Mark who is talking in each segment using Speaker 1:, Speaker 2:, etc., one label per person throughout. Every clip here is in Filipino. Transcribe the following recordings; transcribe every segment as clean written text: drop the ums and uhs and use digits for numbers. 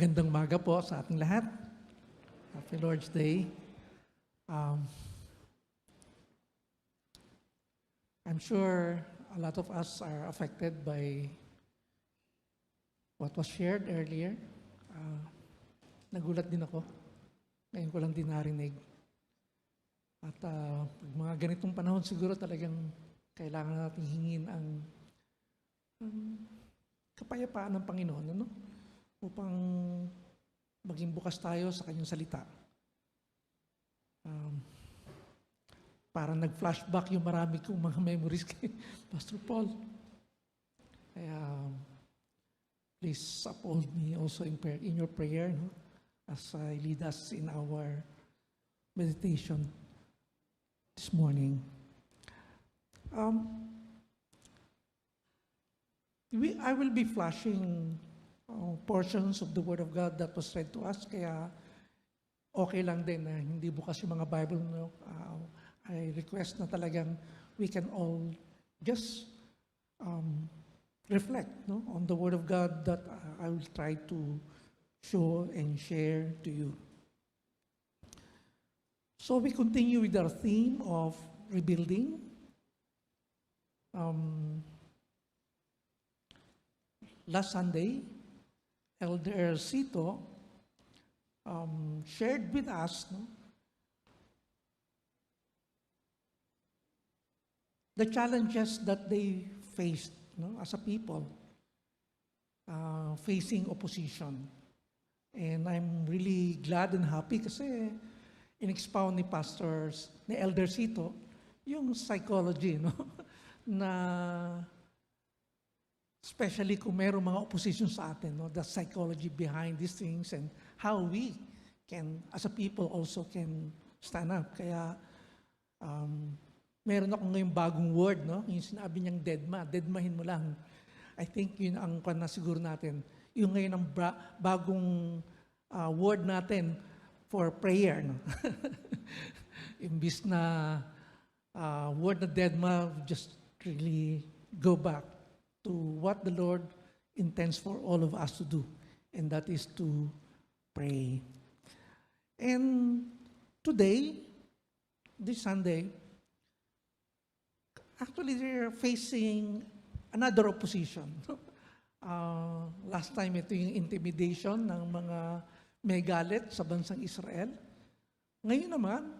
Speaker 1: Magandang umaga po sa ating lahat. Happy Lord's Day. I'm sure a lot of us are affected by what was shared earlier. Nagulat din ako. Ngayon ko lang din narinig. At pag mga ganitong panahon siguro talagang kailangan natin hingin ang kapayapaan ng Panginoon, ano? Upang maging bukas tayo sa kanyang salita. Para nag-flashback yung marami kong mga memories kay Pastor Paul. Kaya please uphold me also in your prayer, no? As I lead us in our meditation this morning. I will be flashing portions of the Word of God that was read to us, kaya okay lang din na hindi bukas yung mga Bible. No? I request na talagang we can all just reflect, no, on the Word of God that I will try to show and share to you. So we continue with our theme of rebuilding. Last Sunday, Elder Cito shared with us, no, the challenges that they faced, no, as a people, facing opposition. And I'm really glad and happy kasi in-expound ni Elder Cito yung psychology, no, na especially kung mayroong mga opposition sa atin, no, the psychology behind these things and how we can, as a people, also can stand up. Kaya meron ako ngayong bagong word, no, yung sinabi niyang deadmahin mo lang. I think yun ang na siguro natin. Yung ngayon ang bagong word natin for prayer, no. Imbis na word na deadma, just really go back to what the Lord intends for all of us to do, and that is to pray. And today, this Sunday, actually they're facing another opposition. Last time ito yung intimidation ng mga megalit sa bansang Israel. Ngayon naman,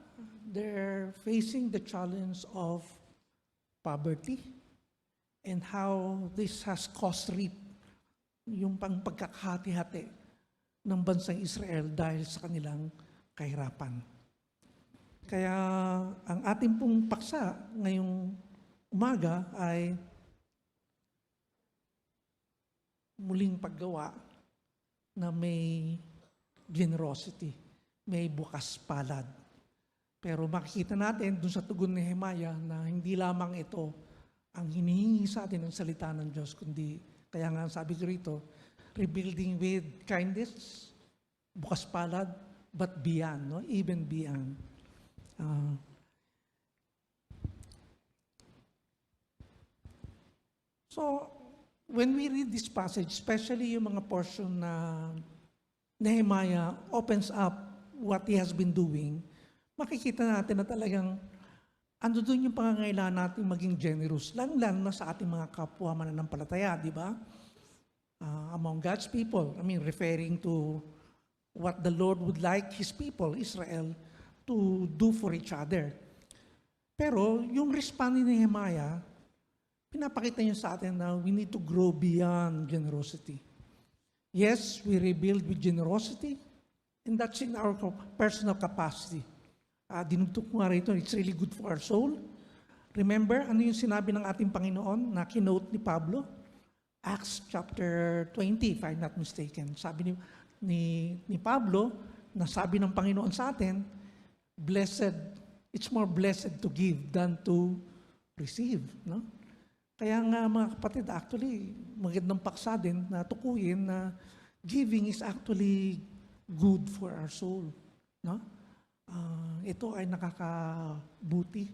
Speaker 1: they're facing the challenge of poverty and how this has caused rip yung pagkakahati-hati ng bansang Israel dahil sa kanilang kahirapan. Kaya ang ating pong paksa ngayong umaga ay muling paggawa na may generosity, may bukas palad. Pero makikita natin dun sa tugon ni Nehemiah na hindi lamang ito ang hinihingi sa atin ng salita ng Diyos, kundi, kaya nga sabi ko rito, rebuilding with kindness, bukas palad, but beyond, no? Even beyond. So, when we read this passage, especially yung mga portion na Nehemiah opens up what he has been doing, makikita natin na talagang ando doon yung pangangailangan natin maging generous, lalo na sa ating mga kapwa mananampalataya, di ba? Among God's people, referring to what the Lord would like His people, Israel, to do for each other. Pero yung response ni Nehemiah, pinapakita niya sa atin na we need to grow beyond generosity. Yes, we rebuild with generosity, and that's in our personal capacity. Dinugtog ko nga rito, it's really good for our soul. Remember, ano yung sinabi ng ating Panginoon na kinote ni Pablo? Acts chapter 20, if I'm not mistaken. Sabi ni Pablo, na sabi ng Panginoon sa atin, blessed, it's more blessed to give than to receive. No? Kaya nga mga kapatid, actually, magandang paksa din na tukuyin na giving is actually good for our soul. No? Ito ay nakakabuti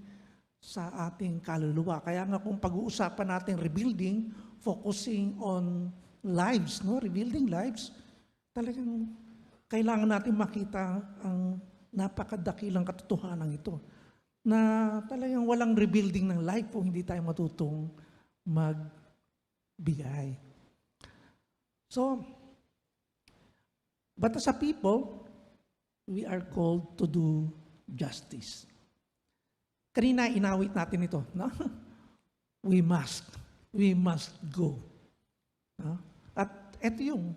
Speaker 1: sa ating kaluluwa. Kaya nga kung pag-uusapan natin rebuilding, focusing on lives, no? Rebuilding lives, talagang kailangan natin makita ang napakadakilang katotohanan ito na talagang walang rebuilding ng life kung hindi tayo matutong magbigay. So, but as a people, we are called to do justice. Kanina inawit natin ito, no? We must go. No? At ito yung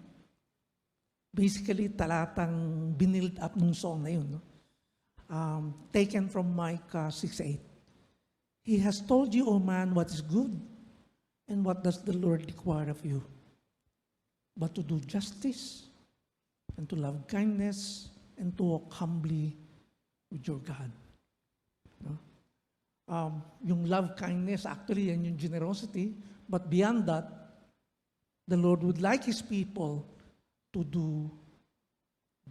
Speaker 1: basically talatang binild up nung song na yun. No? Taken from Micah 6:8. He has told you, O man, what is good, and what does the Lord require of you? But to do justice, and to love kindness, and to walk humbly with your God. No? Yung love, kindness, actually, yan yung generosity. But beyond that, the Lord would like His people to do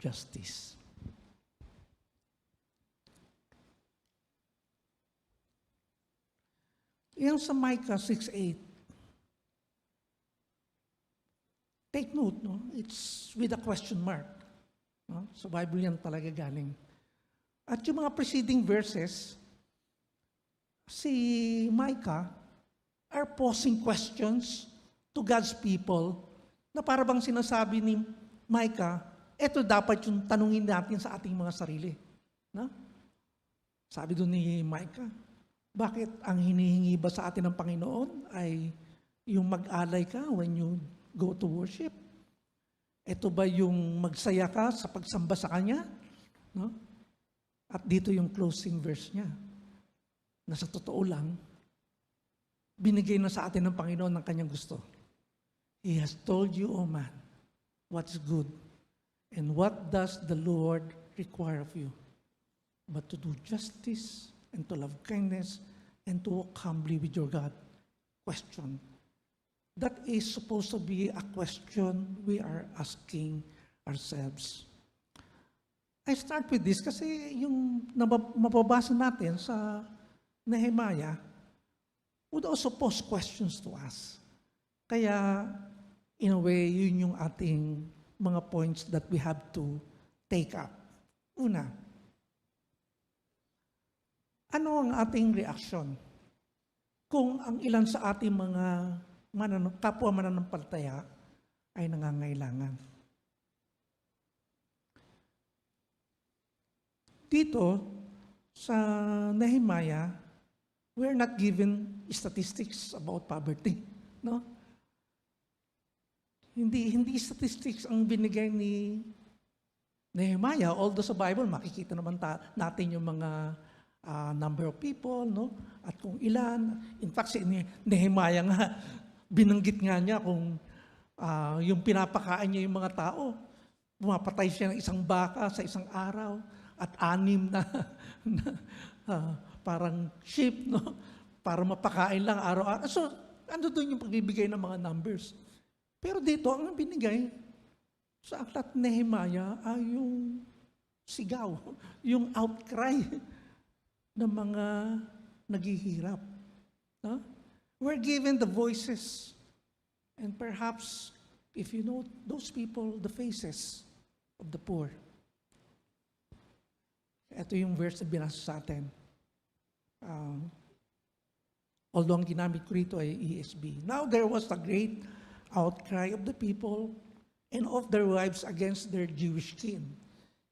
Speaker 1: justice. Yan sa Micah 6:8. Take note, no? It's with a question mark. No? Sa Bible yan talaga galing. At yung mga preceding verses, si Micah are posing questions to God's people na para bang sinasabi ni Micah, eto dapat yung tanungin natin sa ating mga sarili. No? Sabi doon ni Micah, bakit ang hinihingi ba sa atin ng Panginoon ay yung mag-alay ka when you go to worship? Ito ba yung magsaya ka sa pagsamba sa Kanya? No? At dito yung closing verse niya, na sa totoo lang, binigay na sa atin ng Panginoon ng Kanyang gusto. He has told you, O man, what is good, and what does the Lord require of you? But to do justice, and to love kindness, and to walk humbly with your God. Question. That is supposed to be a question we are asking ourselves. I start with this kasi yung mababasa natin sa Nehemiah would also pose questions to us. Kaya, in a way, yun yung ating mga points that we have to take up. Una, ano ang ating reaksyon kung ang ilan sa ating mga kapwa mananampalataya ay nangangailangan? Dito, sa Nehemiah, we're not given statistics about poverty. No? Hindi statistics ang binigay ni Nehemiah, although sa Bible, makikita naman natin yung mga number of people, no? At kung ilan. In fact, si Nehemiah nga, binanggit nga niya kung yung pinapakain niya yung mga tao. Pumapatay siya ng isang baka sa isang araw at 6 na parang sheep, no? Para mapakain lang araw-araw. So, ano doon yung pagbibigay ng mga numbers? Pero dito, ang binigay sa aklat Nehemiah ay yung sigaw, yung outcry ng mga naghihirap. No? We're given the voices, and perhaps, if you know those people, the faces of the poor. Ito yung verse na binasa sa atin. Although ang ginamit ko rito ay ESB. Now there was a great outcry of the people and of their wives against their Jewish king.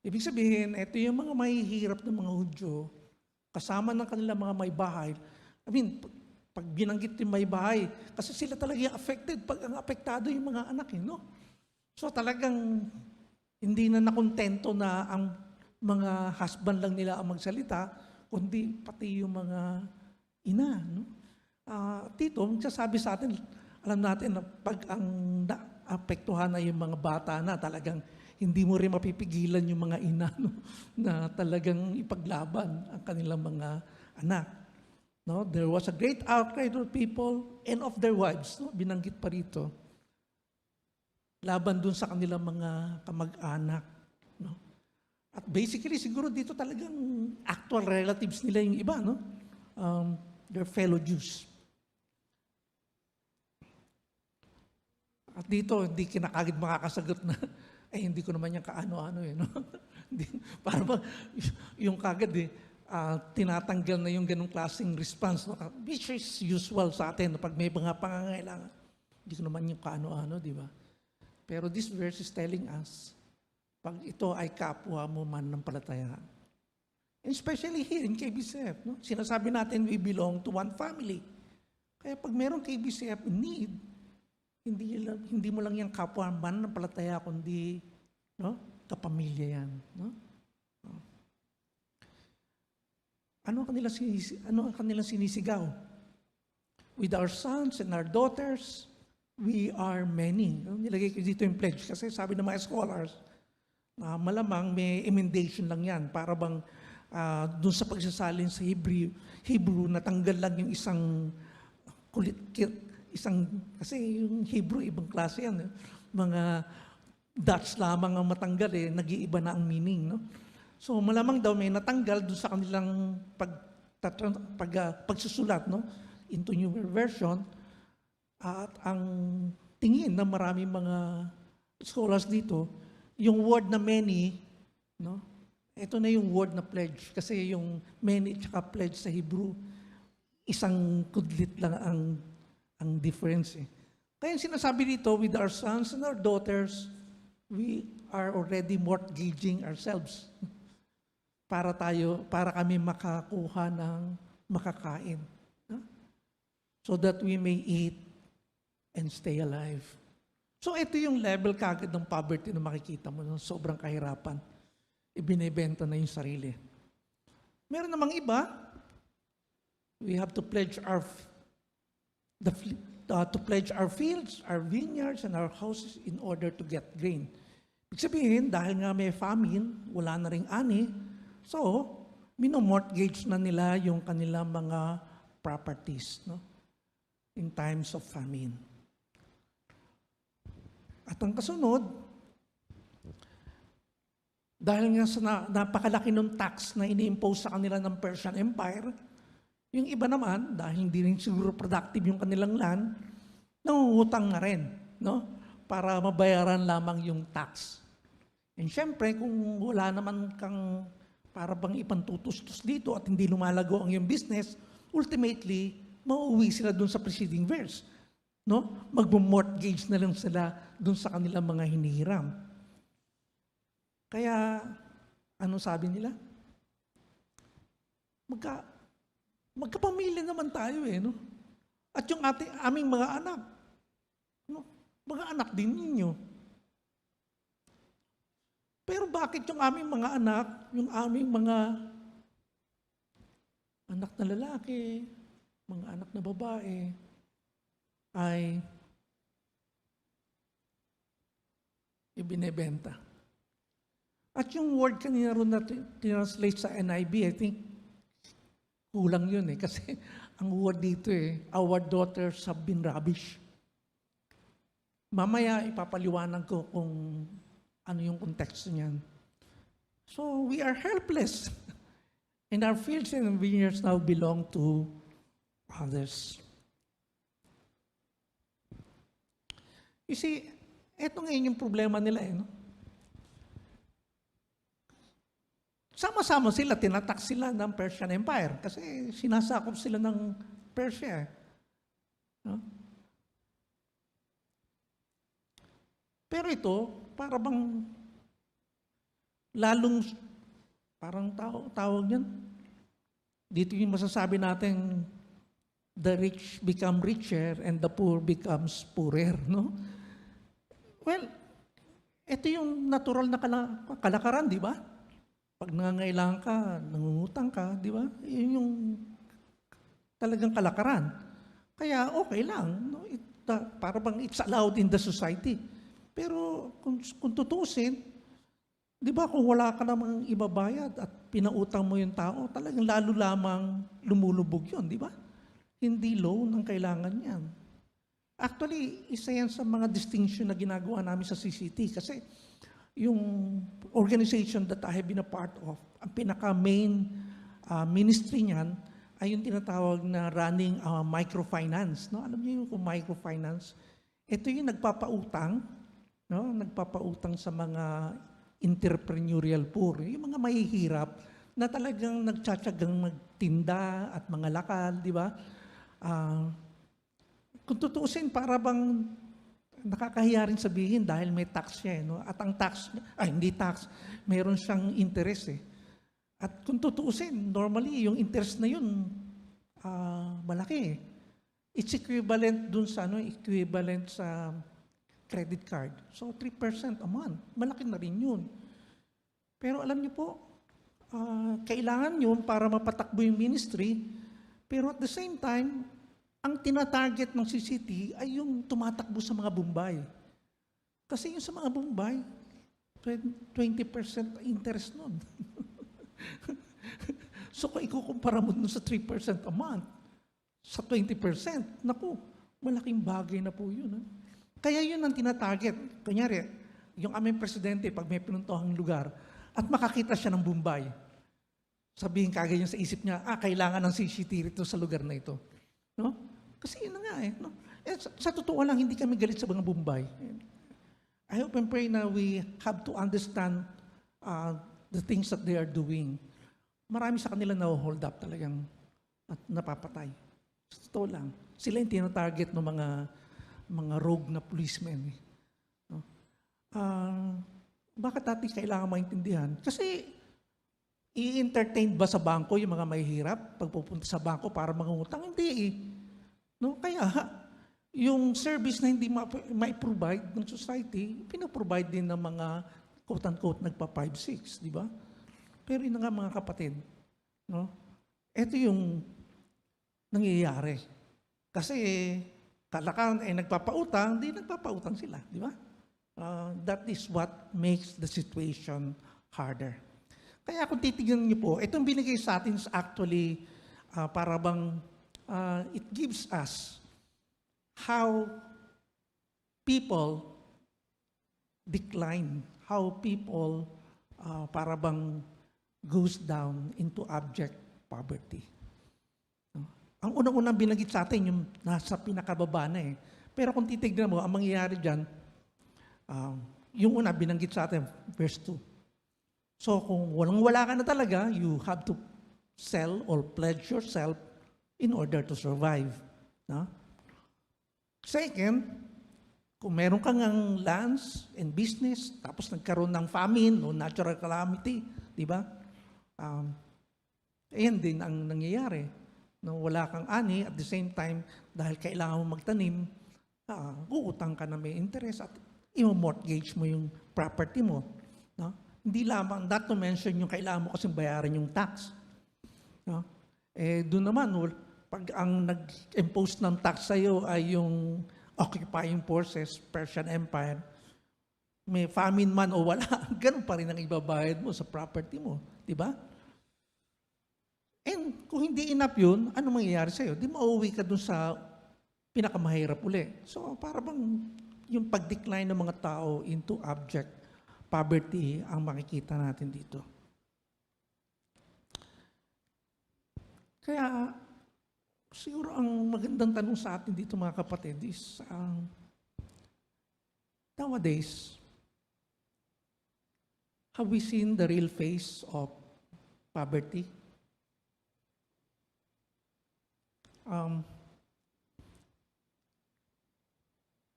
Speaker 1: Ibig sabihin, ito yung mga mahihirap ng mga Hudyo, kasama ng kanilang mga may bahay. I mean, pag binanggit yung may bahay, kasi sila talaga yung affected, pag ang apektado yung mga anak, no? So talagang hindi na nakontento na ang mga husband lang nila ang magsalita, kundi pati yung mga ina. No? Tito, magsasabi sa atin, alam natin na pag ang naapektuhan na yung mga bata na, talagang hindi mo rin mapipigilan yung mga ina, no? Na talagang ipaglaban ang kanilang mga anak. No? There was a great outcry of people and of their wives. No? Binanggit pa rito. Laban dun sa kanilang mga kamag-anak. No? At basically, siguro dito talagang actual relatives nila yung iba, no? Their fellow Jews. At dito, hindi kinakagid makakasagot na hindi ko naman yung kaano-ano eh. No? Para ba, yung kagad tinatanggal na yung ganong klaseng response. No? Which is usual sa atin pag may mga pangangailangan. Hindi ko naman yung kaano-ano, di ba? Pero this verse is telling us, pag ito ay kapwa mo man ng palataya. And especially here in KBCF, no? Sinasabi natin we belong to one family. Kaya pag meron KBCF in need, hindi mo lang yung kapwa man ng palataya, kundi no? Kapamilya yan. No? Ano ang kanilang sinisigaw? With our sons and our daughters, we are many. No? Nilagay ko dito yung pledge kasi sabi ng mga scholars, malamang may emendation lang yan para bang dun sa pagsasalin sa Hebrew natanggal lang yung isang kasi yung Hebrew ibang klase yan. Mga dots lamang ang matanggal nag-iiba na ang meaning. No? So malamang daw may natanggal dun sa kanilang pagsusulat no? Into newer version at ang tingin ng maraming mga scholars dito, yung word na many, no? Ito na yung word na pledge. Kasi yung many at pledge sa Hebrew, isang kudlit lang ang difference. Kaya sinasabi dito, with our sons and our daughters, we are already mortgaging ourselves para kami makakuha ng makakain. No? So that we may eat and stay alive. So ito yung level kagad ng poverty na makikita mo, no? Sobrang kahirapan. Ibinebenta na yung sarili. Meron namang iba, we have to pledge our fields, our vineyards, and our houses in order to get grain. Ibig sabihin, dahil nga may famine, wala na ring ani, so, minomortgage na nila yung kanilang mga properties, no? In times of famine. At ang kasunod, dahil nga sa napakalaki ng tax na ini-impose sa kanila ng Persian Empire, yung iba naman, dahil hindi rin siguro productive yung kanilang land, nangungutang na rin, no? Para mabayaran lamang yung tax. And syempre, kung wala naman kang para bang ipantutustos dito at hindi lumalago ang iyong business, ultimately, mauuwi sila dun sa preceding verse. No? Mag-mortgage na lang sila dun sa kanilang mga hinihiram. Kaya, ano sabi nila? Magkapamilya naman tayo no? At yung aming mga anak, no? Mga anak din ninyo. Pero bakit yung aming mga anak, yung aming mga anak na lalaki, mga anak na babae, ay ibinebenta? At yung word kanina ron na tinranslate sa NIV, I think, kulang yun kasi ang word dito our daughters have been ravished. Mamaya ipapaliwanag ko kung ano yung konteksto niyan. So, we are helpless. And our fields and vineyards now belong to others. You see, eto ngayon yung problema nila no? Sama-sama sila, tinatak sila ng Persian Empire kasi sinasakop sila ng Persia. No? Pero ito, para bang lalong, parang tawag yan. Dito yung masasabi natin, the rich become richer and the poor becomes poorer. No? Well, ito yung natural na kalakaran, di ba? Pag nangangailangan ka, nangungutang ka, di ba? Yun yung talagang kalakaran. Kaya okay lang. No? Para bang it's allowed in the society. Pero kung tutusin, di ba kung wala ka namang ibabayad at pinautang mo yung tao, talagang lalo lamang lumulubog yun, di ba? Hindi loan ang kailangan yan. Actually, isa yan sa mga distinction na ginagawa namin sa CCT kasi yung organization that I have been a part of, ang pinaka-main ministry niyan ay yung tinatawag na running microfinance. No? Alam niyo yung microfinance? Ito yung nagpapautang no? Nagpapautang sa mga entrepreneurial poor, yung mga mahihirap na talagang nagtsatsagang magtinda at mga lakal, di ba? Ah, kung tutuusin, para bang nakakahiya rin sabihin dahil may tax siya, no? At ang tax, ay hindi tax, meron siyang interest eh. At kung tutuusin, normally yung interest na yun, malaki eh. It's equivalent dun sa equivalent sa credit card. So 3% a month, malaki na rin yun. Pero alam niyo po, kailangan yun para mapatakbo yung ministry, pero at the same time, ang tinatarget ng CCT ay yung tumatakbo sa mga Bombay. Kasi yung sa mga Bombay, 20% interest nun. So kung ikukumpara mo nun sa 3% a month, sa 20%, naku, malaking bagay na po yun. Kaya yun ang tinatarget. Kunyari, yung aming presidente, pag may pinuntuhang lugar, at makakita siya ng Bombay, sabihin kagad niya sa isip niya, kailangan ng CCTV rito sa lugar na ito. No? Kasi yun na nga eh. No? Sa totoo lang, hindi kami galit sa mga Bombay. I hope and pray na we have to understand the things that they are doing. Marami sa kanila na-hold up talagang at napapatay. Sa totoo lang. Sila yung tinatarget ng mga rogue na policemen. Eh. No? Bakit natin kailangan maintindihan? Kasi i-entertain ba sa bangko yung mga mahihirap pag pupunta sa bangko para mangungutang? Hindi eh. No? Kaya yung service na hindi ma-provide ng society, pinaprovide din ng mga quote-unquote nagpa 5-6, di ba? Pero yun nga mga kapatid, no? Ito yung nangyayari. Kasi kalakan nagpapautang, di nagpapautang sila, di ba? That is what makes the situation harder. Kaya kung titignan niyo po, itong binigay sa atin is actually para bang it gives us how people decline, how people para bang goes down into abject poverty. Ang unang-unang binanggit sa atin, yung nasa pinakababa na eh. Pero kung titignan mo, ang mangyayari dyan, yung una binanggit sa atin, verse 2. So kung walang-wala ka na talaga, you have to sell or pledge yourself in order to survive. No? Second, kung meron kang lands and business, tapos nagkaroon ng famine o natural calamity, di ba? Ayan din ang nangyayari. No, wala kang ani, at the same time, dahil kailangan mo magtanim, uutang ka na may interest at i-mortgage mo yung property mo. No? Hindi lamang, not to mention yung kailangan mo kasing bayaran yung tax. No? Doon naman, pag ang nag-impose ng tax sa'yo ay yung occupying forces, Persian Empire, may famine man o wala, ganun pa rin ang ibabayad mo sa property mo. Diba? And kung hindi enough yun, ano mangyayari sa'yo? Di mauwi ka dun sa pinakamahirap uli. So para bang yung pag-decline ng mga tao into abject poverty ang makikita natin dito. Kaya siguro ang magandang tanong sa atin dito mga kapatid is nowadays, have we seen the real face of poverty?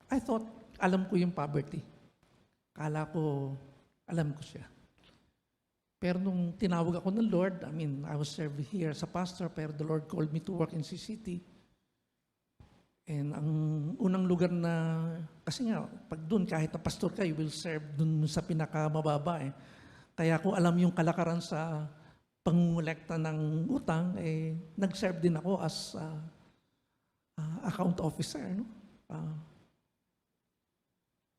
Speaker 1: I thought, alam ko yung poverty. Kala ko, alam ko siya. Pero nung tinawag ako ng Lord, I was serving here as a pastor, pero the Lord called me to work in CCT. And ang unang lugar na, kasi nga, pag doon, kahit na pastor ka, you will serve doon sa pinakamababa eh. Kaya kung alam yung kalakaran sa pangungulekta ng utang, nag-serve din ako as account officer. No?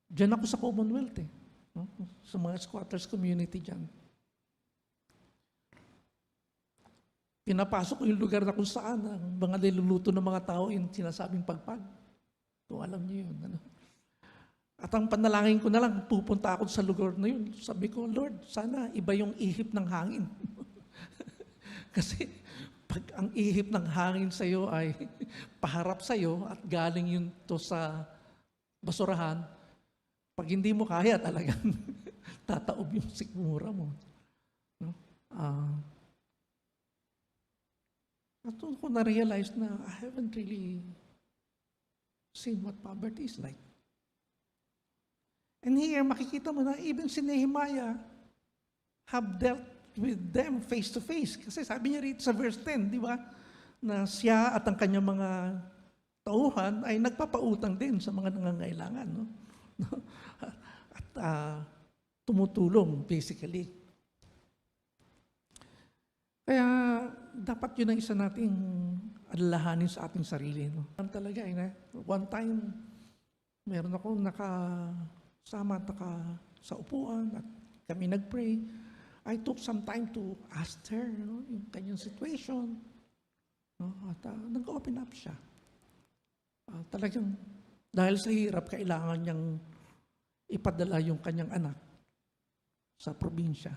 Speaker 1: Diyan ako sa Commonwealth eh. No? Sa mga squatters community dyan. Pinapasok ko yung lugar na kung saan ang mga niluluto ng mga tao yung sinasabing pagpag. Kung alam niyo yun. Ano? At ang panalangin ko na lang, pupunta ako sa lugar na yun. Sabi ko, Lord, sana iba yung ihip ng hangin. Kasi pag ang ihip ng hangin sa iyo ay paharap sa iyo at galing yun to sa basurahan, Pag hindi mo kaya, talagang tataob yung sikmura mo. No? At doon ko na-realize na I haven't really seen what poverty is like. And here, makikita mo na even si Nehemiah have dealt with them face to face. Kasi sabi niya rito sa verse 10, di ba? Na siya at ang kanyang mga tauhan ay nagpapautang din sa mga nangangailangan. No? At tumutulong, basically. Kaya dapat yun ang isa nating alalahanin sa ating sarili. No? Talaga, one time, meron akong nakasama sa upuan at kami nag-pray. I took some time to ask her yung kanyang situation. No? At nag-open up siya. Talagang dahil sa hirap, kailangan niyang ipadala yung kanyang anak sa probinsya.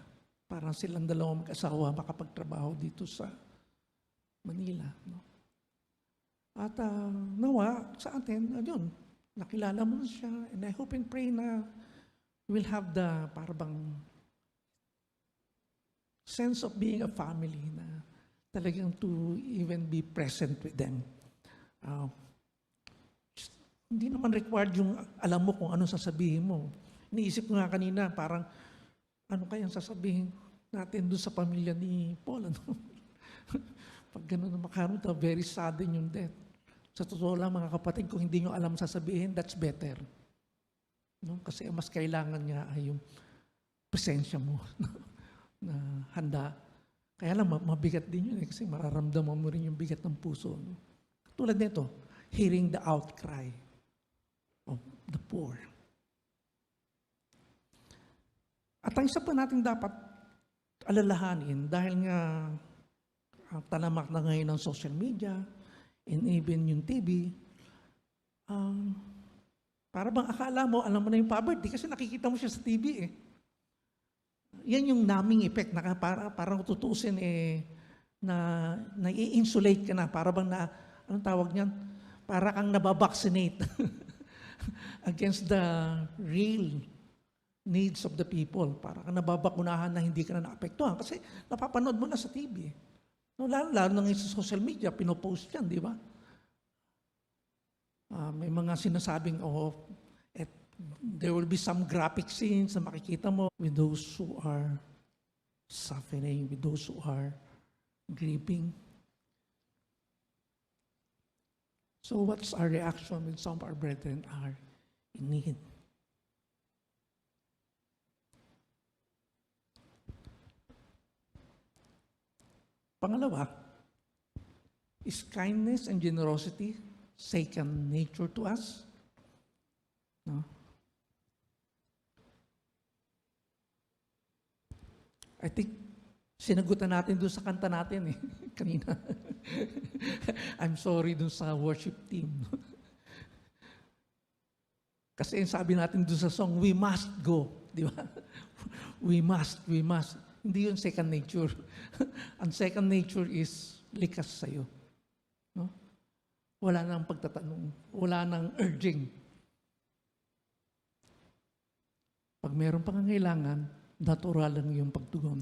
Speaker 1: Para silang dalawang mag-asawa makapagtrabaho dito sa Manila. No? At nawa sa atin, yun, nakilala mo na siya, and I hope and pray na we'll have the parang sense of being a family na talagang to even be present with them. Hindi naman required yung alam mo kung ano sasabihin mo. Iniisip ko nga kanina, parang ano kayang sasabihin natin doon sa pamilya ni Paul? Ano? Pag gano'n na makaroon, very sudden yung death. Sa totoo lang, mga kapatid, kung hindi nyo alam sasabihin, that's better. No? Kasi mas kailangan niya ay yung presensya mo na handa. Kaya lang, mabigat din yun kasi mararamdaman mo rin yung bigat ng puso. No? Tulad nito, hearing the outcry of the poor. At ang isa pa natin dapat alalahanin, dahil nga talamak na ngayon ng social media, and even yung TV, para bang akala mo, alam mo na yung poverty kasi nakikita mo siya sa TV eh. Yan yung numbing effect, na parang tutusin na i-insulate ka na, para bang anong tawag niyan? Para kang nababaccinate against the real needs of the people. Para kang nababakunahan na hindi ka na naapektuhan kasi napapanood mo na sa TV. No, lalo na sa social media, pinopost yan, di ba? May mga sinasabing, there will be some graphic scenes na makikita mo with those who are suffering, with those who are grieving. So what's our reaction when some of our brethren are in need? Pangalawa, is kindness and generosity second nature to us? No? I think sinagutan natin doon sa kanta natin kanina. I'm sorry doon sa worship team. Kasi sabi natin doon sa song, we must go. Di ba? We must. Hindi yun second nature. Ang second nature is likas sa'yo. No? Wala nang pagtatanong. Wala nang urging. Pag mayroong pangangailangan, natural lang yung pagtugon.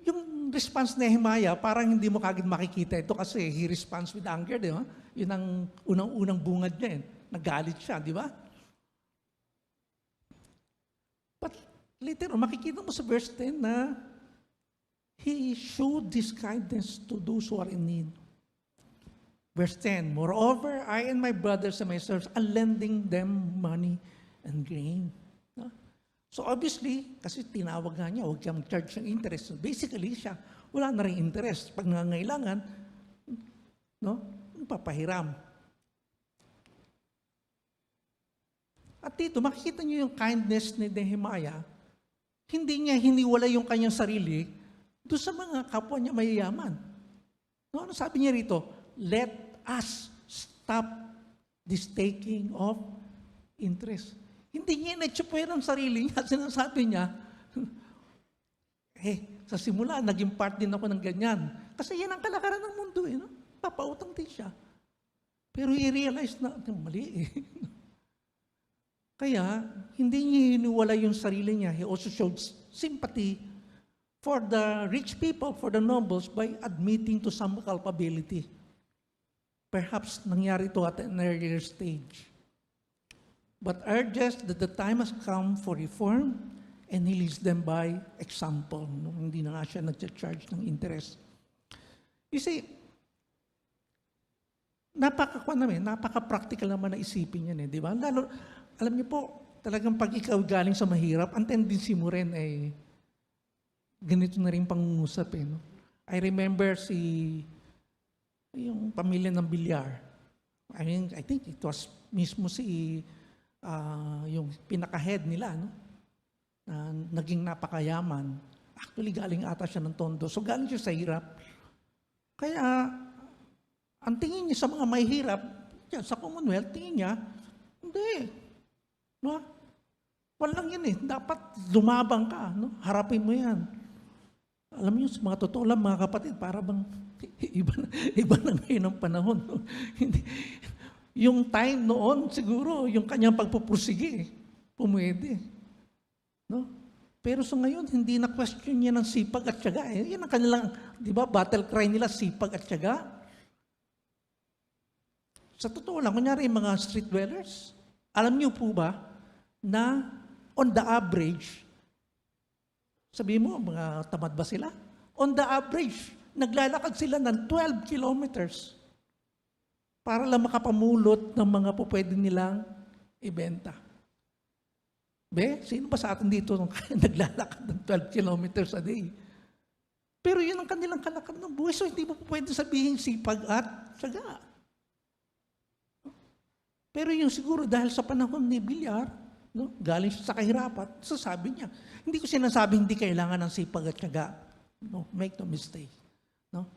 Speaker 1: Yung response ni Nehemiah, parang hindi mo kagad makikita ito kasi he responds with anger, di ba? Yun ang unang-unang bungad niya. Nagalit siya, di ba? But later, makikita mo sa verse 10 na he showed this kindness to those who are in need. Verse 10, moreover, I and my brothers and my sisters are lending them money and grain. No? So obviously, kasi tinawag nga niya, huwag kang mag-charge ng interest. So basically, siya, wala na rin interest. Pag nangangailangan, no? Papahiram. At dito, makikita niyo yung kindness ni Nehemiah. Hindi niya hiniwala yung kanyang sarili doon sa mga kapwa niya mayayaman. No, ano sabi niya rito? Let us stop this taking of interest. Hindi niya na-chupwera ang sarili niya. Sinasabi niya, sa simula, naging part din ako ng ganyan. Kasi yan ang kalakaran ng mundo. No? Papautang din siya. Pero i-realize na, mali . Kaya, hindi niya hiniwala yung sarili niya. He also showed sympathy for the rich people, for the nobles, by admitting to some culpability. Perhaps nangyari ito at an earlier stage. But urges that the time has come for reform, and he leads them by example. No? Hindi na nga siya nag-charge ng interest. You see, napaka-practical naman na isipin yan, di ba? Lalo, alam niyo po, talagang pag ikaw galing sa mahirap, ang tendency mo rin ay ganito na rin pangungusap. No? I remember yung pamilya ng Bilyar. I think it was mismo yung pinaka-head nila, no? Na naging napakayaman. Actually, galing ata siya ng Tondo. So, galing siya sa hirap. Kaya, ang tingin niya sa mga may hirap, sa Commonwealth, tingin niya, hindi. No? Walang yan eh. Dapat lumabang ka. No? Harapin mo yan. Alam niyo, sa mga totoo lang, mga kapatid, para bang iba na ngayon ang panahon. No? Yung time noon, siguro, yung kanyang pagpupursige, pumwede. No? Pero sa ngayon, hindi na question niya ng sipag at tiyaga. Yan ang kanilang, di ba, battle cry nila, sipag at tiyaga. Sa totoo lang, kunyari yung mga street dwellers, alam niyo po ba na on the average, sabihin mo, mga tamad ba sila? On the average, naglalakad sila ng 12 kilometers para lang makapamulot ng mga pupwede nilang ibenta. Sino ba sa atin dito naglalakad ng 12 kilometers a day? Pero yun ang kanilang kalakad ng buhay. So hindi mo pwede sabihin sipag at tiyaga. Pero yung siguro dahil sa panahon ni Bilyar, no, galing siya sa kahirapan, sasabi niya, hindi ko sinasabing hindi kailangan ng sipag at tiyaga. No, make no mistake. No?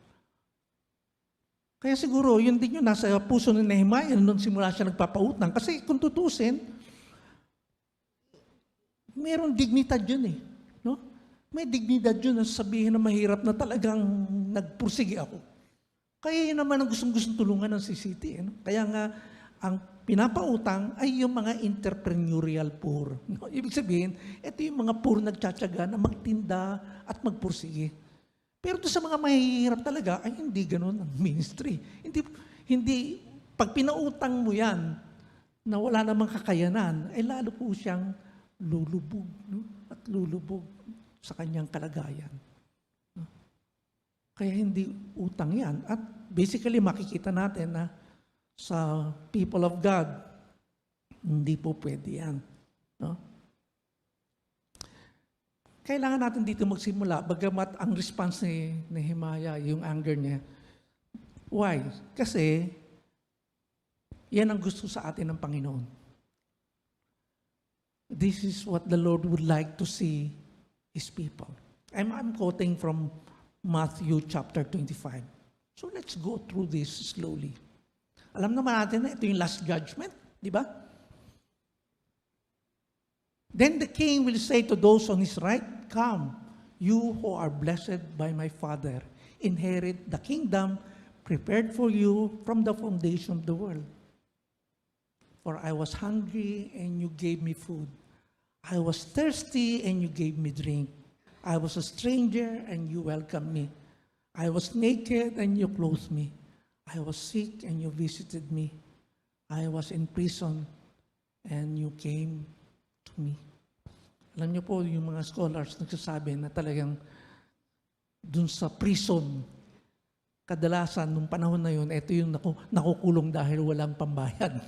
Speaker 1: Kaya siguro, yun din yung nasa puso ni Nehemiah nung simula siya nagpapautang. Kasi kung tutusin, mayroong dignidad yun eh. No? May dignidad yun na sabihin na mahirap na talagang nagpursige ako. Kaya yun naman ang gustong tulungan ng CCT. No? Kaya nga, ang pinapautang ay yung mga entrepreneurial poor. No? Ibig sabihin, ito yung mga poor nagtsatsaga na magtinda at magpursige. Pero doon sa mga mahihirap talaga, ay hindi ganun ang ministry. Hindi, pag pinautang mo yan, na wala namang kakayanan, ay lalo po siyang lulubog, no? At lulubog sa kanyang kalagayan. No? Kaya hindi utang yan. At basically makikita natin na sa people of God, hindi po pwede yan. No? Kailangan natin dito magsimula, bagamat ang response ni Nehemiah, yung anger niya. Why? Kasi yan ang gusto sa atin ng Panginoon. This is what the Lord would like to see His people. I'm quoting from Matthew chapter 25. So let's go through this slowly. Alam naman natin na ito yung last judgment, di ba? Then the king will say to those on his right, "Come, you who are blessed by my Father, inherit the kingdom prepared for you from the foundation of the world. For I was hungry, and you gave me food. I was thirsty, and you gave me drink. I was a stranger, and you welcomed me. I was naked, and you clothed me. I was sick, and you visited me. I was in prison, and you came to me." Alam niyo po, yung mga scholars nagsasabi na talagang dun sa prison, kadalasan, nung panahon na yun, ito yung nakukulong dahil walang pambayad.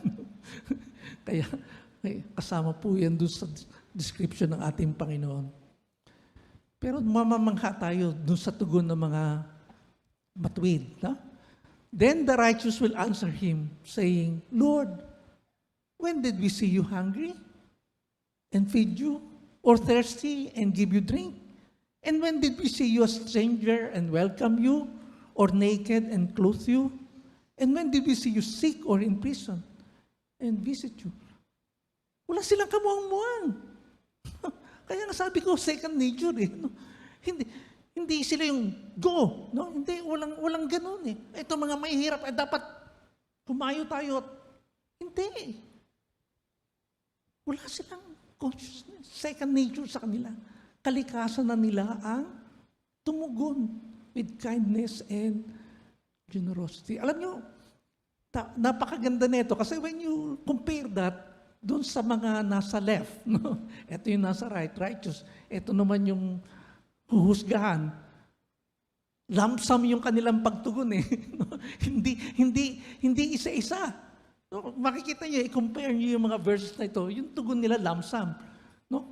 Speaker 1: Kaya kasama po yan dun sa description ng ating Panginoon. Pero mamamangha tayo dun sa tugon ng mga matuwid. No? Then the righteous will answer him, saying, "Lord, when did we see you hungry and feed you, or thirsty and give you drink? And when did we see you a stranger and welcome you, or naked and clothe you? And when did we see you sick or in prison and visit you?" Wala silang kamuang-muang. Kaya nga sabi ko, second nature eh. No? Hindi sila yung go. No? Hindi, walang ganun eh. Ito mga mahihirap, dapat kumayo tayo. Hindi. Wala silang consciousness, second nature sa kanila. Kalikasan na nila ang tumugon with kindness and generosity. Alam nyo, napakaganda nito kasi when you compare that doon sa mga nasa left, no? Ito yung nasa right, righteous. Ito naman yung huhusgahan. Lump sum yung kanilang pagtugon eh. No? Hindi isa-isa. No, makikita niyo, i-compare niyo yung mga verses na ito, yung tugon nila lamsam. No?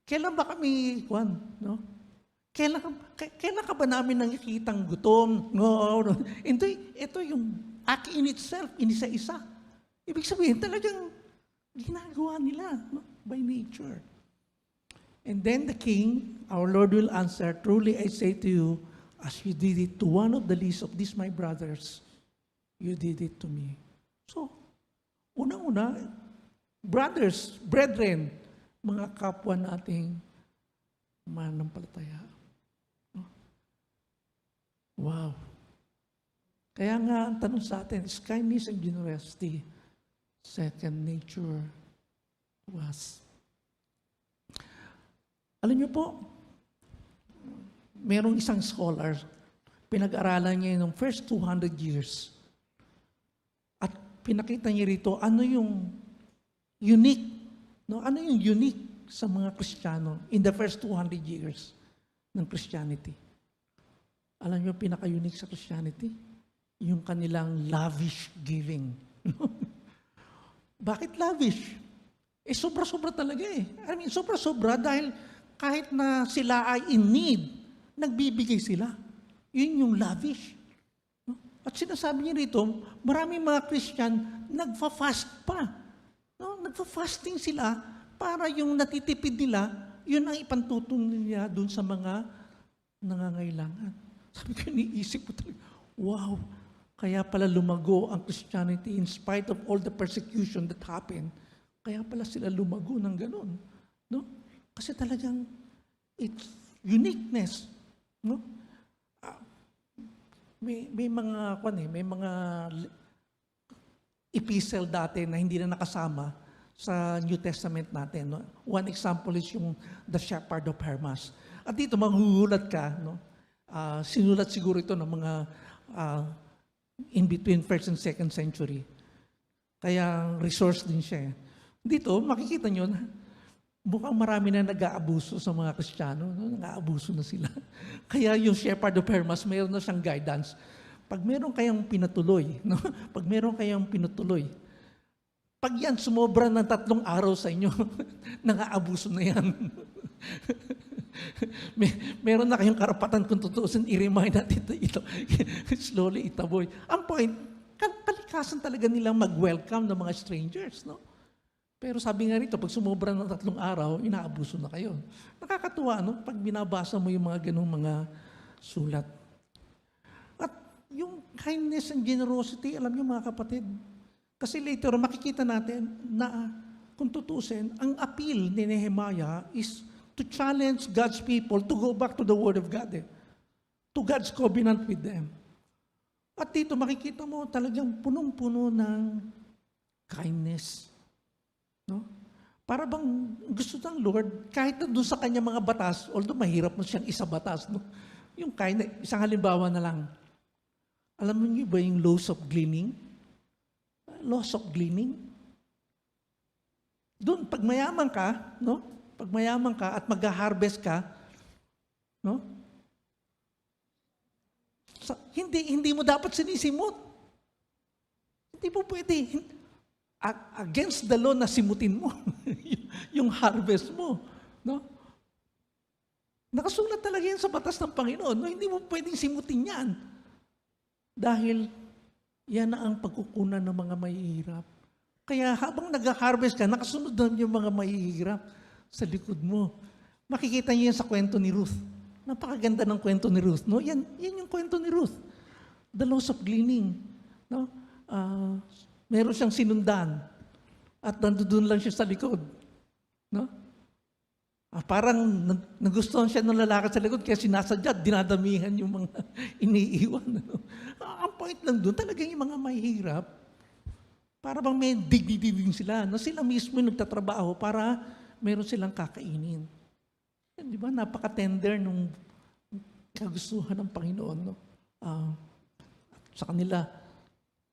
Speaker 1: Kailan ba kami, no? Kailan ka ba namin nakikitang gutom? No. Ito yung act in itself, inisa-isa. Ibig sabihin, talagang ginagawa nila, no? By nature. And then the king, our Lord will answer, truly I say to you, as you did it to one of the least of these my brothers, you did it to me. So, unang-una, brothers, brethren, mga kapwa nating mananampalataya. Wow. Kaya nga, ang tanong sa atin is kindness and generosity, second nature to us. Alam niyo po, merong isang scholar, pinag-aralan niya yung first 200 years. At pinakita niya rito, ano yung unique, no? Ano yung unique sa mga Kristiyano in the first 200 years ng Christianity. Alam niyo, pinaka-unique sa Christianity? Yung kanilang lavish giving. Bakit lavish? Sobra-sobra talaga eh. I mean, sobra-sobra dahil kahit na sila ay in need, nagbibigay sila. Yun yung lavish. At sinasabi niya rito, maraming mga Christian nagfa-fast pa. No? Nagfa-fasting sila para yung natitipid nila, yun ang ipantutunan niya dun sa mga nangangailangan. Sabi ko, iniisip ko talaga, wow, kaya pala lumago ang Christianity in spite of all the persecution that happened. Kaya pala sila lumago ng ganun. No? Kasi talagang it's uniqueness. No? May mga epistle dati na hindi na nakasama sa New Testament natin. No? One example is yung The Shepherd of Hermas. At dito, manghuhulat ka, no? Sinulat siguro ito ng mga in between 1st and 2nd century. Kaya resource din siya. Dito, makikita nyo na mukhang marami na nag-aabuso sa mga Kristiyano. No? Nag-aabuso na sila. Kaya yung Shepherd of Hermas, mayroon na siyang guidance. Pag meron kayang pinatuloy, no? Pag meron kayang pinutuloy, pag yan sumobra ng 3 araw sa inyo, nang-aabuso na yan. Meron na kayong karapatan kung tutuusin, i-remind natin ito. Slowly itaboy. Ang point, kalikasan talaga nilang mag-welcome ng mga strangers, no? Pero sabi nga rito, pag sumobra ng 3 araw, inaabuso na kayo. Nakakatuwa, no? Pag binabasa mo yung mga ganung mga sulat. At yung kindness and generosity, alam niyo mga kapatid, kasi later makikita natin na kung tutusin, ang appeal ni Nehemiah is to challenge God's people to go back to the Word of God, to God's covenant with them. At dito makikita mo talagang punong-puno ng kindness. No? Para bang gusto ng Lord, kahit na doon sa kanya mga batas, although mahirap mo siyang isa-batas, no? Yung kindness, isang halimbawa na lang. Alam niyo ba yung laws of gleaning? Laws of gleaning? Doon, pag mayaman ka, no? Pag mayaman ka at mag-harvest ka, no? Hindi mo dapat sinisimot. Hindi mo pwede. Against the law na simutin mo yung harvest mo. No? Nakasulat talaga yan sa batas ng Panginoon. No? Hindi mo pwedeng simutin yan. Dahil yan na ang pagkukunan ng mga mahihirap. Kaya habang nag-harvest ka, nakasunod na yung mga mahihirap sa likod mo. Makikita niyo yan sa kwento ni Ruth. Napakaganda ng kwento ni Ruth. No? Yan yung kwento ni Ruth. The laws of gleaning. No? Meron siyang sinundan. At nandoon lang siya sa likod. No? Parang nagustuhan siya ng lalaki sa likod kaya sinasadya, dinadamihan yung mga iniiwan. Ano? Ang point lang doon, talagang yung mga mahihirap, Para bang may dignity din sila, na sila mismo yung nagtatrabaho para meron silang kakainin. Yan, di ba? Napaka-tender nung kagustuhan ng Panginoon. No? Sa kanila,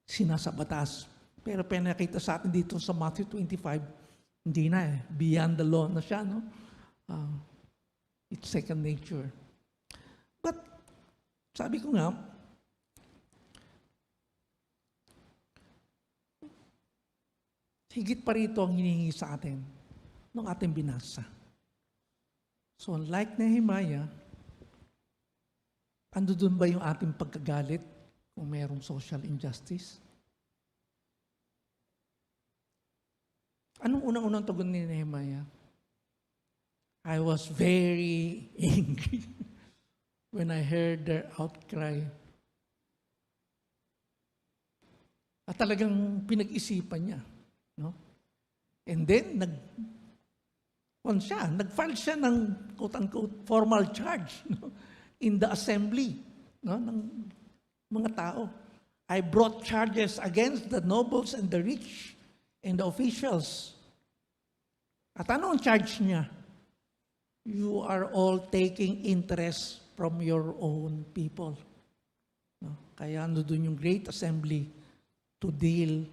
Speaker 1: sinasabatas. Pero pinakita sa atin dito sa Matthew 25, hindi na eh. Beyond the law na siya. No? It's second nature. But, sabi ko nga, higit pa rito ang hinihingi sa atin nung ating binasa. So, unlike Nehemiah, ando doon ba yung ating pagkagalit kung mayroong social injustice? Anong unang-unang tugon ni Nehemiah? I was very angry when I heard their outcry. At talagang pinag-isipan niya. No? And then, nag-file siya ng quote-unquote formal charge no? In the assembly no? Ng mga tao. I brought charges against the nobles and the rich and the officials. At ano ang charge niya? You are all taking interest from your own people. No? Kaya ano doon yung great assembly to deal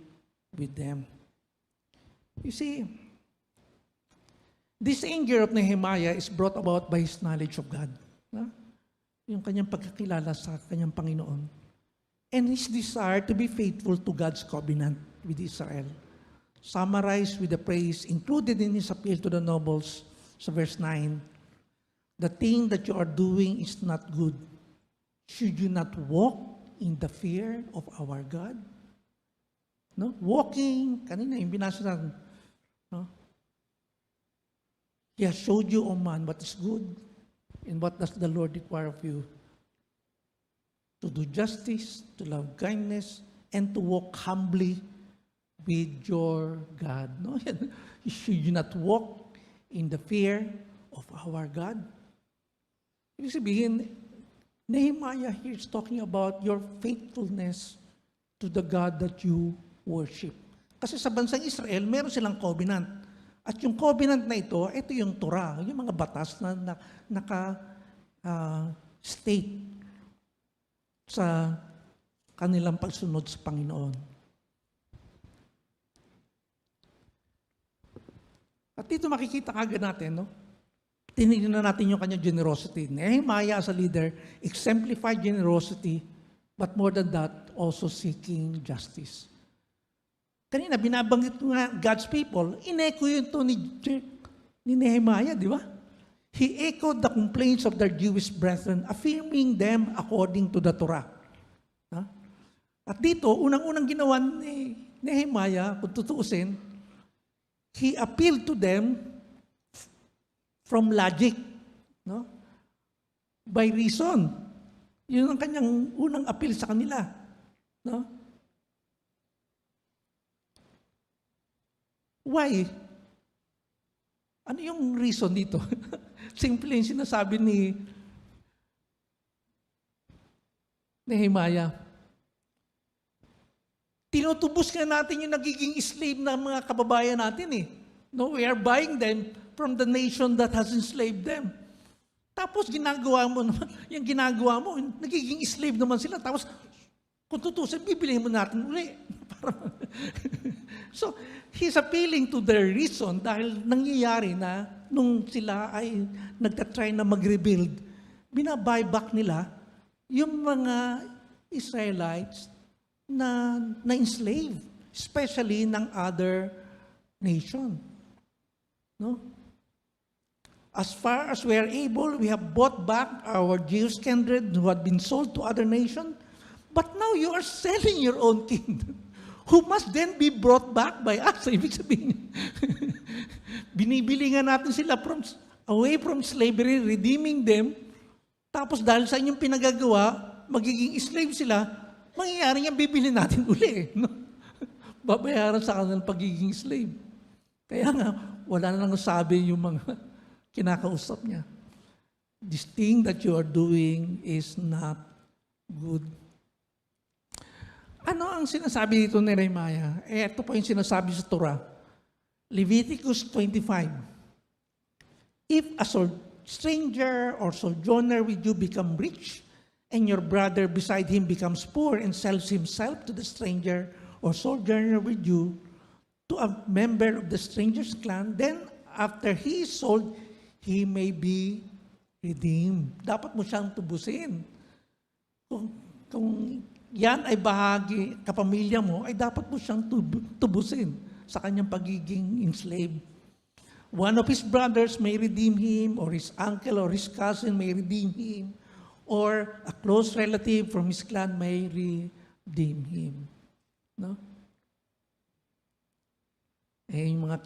Speaker 1: with them. You see, this anger of Nehemiah is brought about by his knowledge of God. No? Yung kanyang pagkakilala sa kanyang Panginoon. And his desire to be faithful to God's covenant with Israel. Summarized with the praise included in his appeal to the nobles sa verse 9. The thing that you are doing is not good. Should you not walk in the fear of our God? No? Walking, kanina yung binasa natin. No? He has showed you, O man, what is good and what does the Lord require of you. To do justice, to love kindness, and to walk humbly with your God. No? Should you not walk in the fear of our God? Ibig sabihin, Nehemiah here is talking about your faithfulness to the God that you worship. Kasi sa bansang Israel, meron silang covenant. At yung covenant na ito yung Torah, yung mga batas na naka-state sa kanilang pagsunod sa Panginoon. At dito makikita kagad natin, no? Tinignan natin yung kanyang generosity. Nehemiah as a leader exemplified generosity, but more than that, also seeking justice. Kanina, binabanggit nga God's people, in-echo yun to ni Nehemiah, di ba? He echoed the complaints of their Jewish brethren, affirming them according to the Torah. At dito, unang-unang ginawa ni Nehemiah, kung tutuusin, he appealed to them from logic, no? By reason. Yun ang kanyang unang appeal sa kanila. No? Why? Ano yung reason dito? Simple yung sinasabi ni Nehemiah. Tinutubos nga natin yung nagiging slave ng mga kababayan natin eh. No, we are buying them from the nation that has enslaved them. Tapos ginagawa mo naman, yung ginagawa mo, nagiging slave naman sila. Tapos kung tutusin, bibilihin mo natin uli. So, he's appealing to their reason dahil nangyayari na nung sila ay nagtatry na mag-rebuild, binabuyback nila yung mga Israelites na enslave, especially ng other nation. No? As far as we are able, we have bought back our Jewish kindred who had been sold to other nations, but now you are selling your own kingdom, who must then be brought back by us. Ibig sabihin, binibili nga natin sila away from slavery, redeeming them, tapos dahil sa inyong pinagagawa, magiging slave sila, mangyayari niya, bibili natin uli. No? Babayaran sa kanilang pagiging slave. Kaya nga, wala na lang sabi yung mga kinakausap niya. This thing that you are doing is not good. Ano ang sinasabi dito ni Nehemiah? Ito po yung sinasabi sa Torah. Leviticus 25. If a stranger or sojourner with you become rich, and your brother beside him becomes poor and sells himself to the stranger or sojourner with you, to a member of the stranger's clan, then after he is sold, he may be redeemed. Dapat mo siyang tubusin. Kung yan ay bahagi, kapamilya mo, ay dapat mo siyang tubusin sa kanyang pagiging enslaved. One of his brothers may redeem him, or his uncle or his cousin may redeem him, or a close relative from his clan may redeem him. No? Yung mga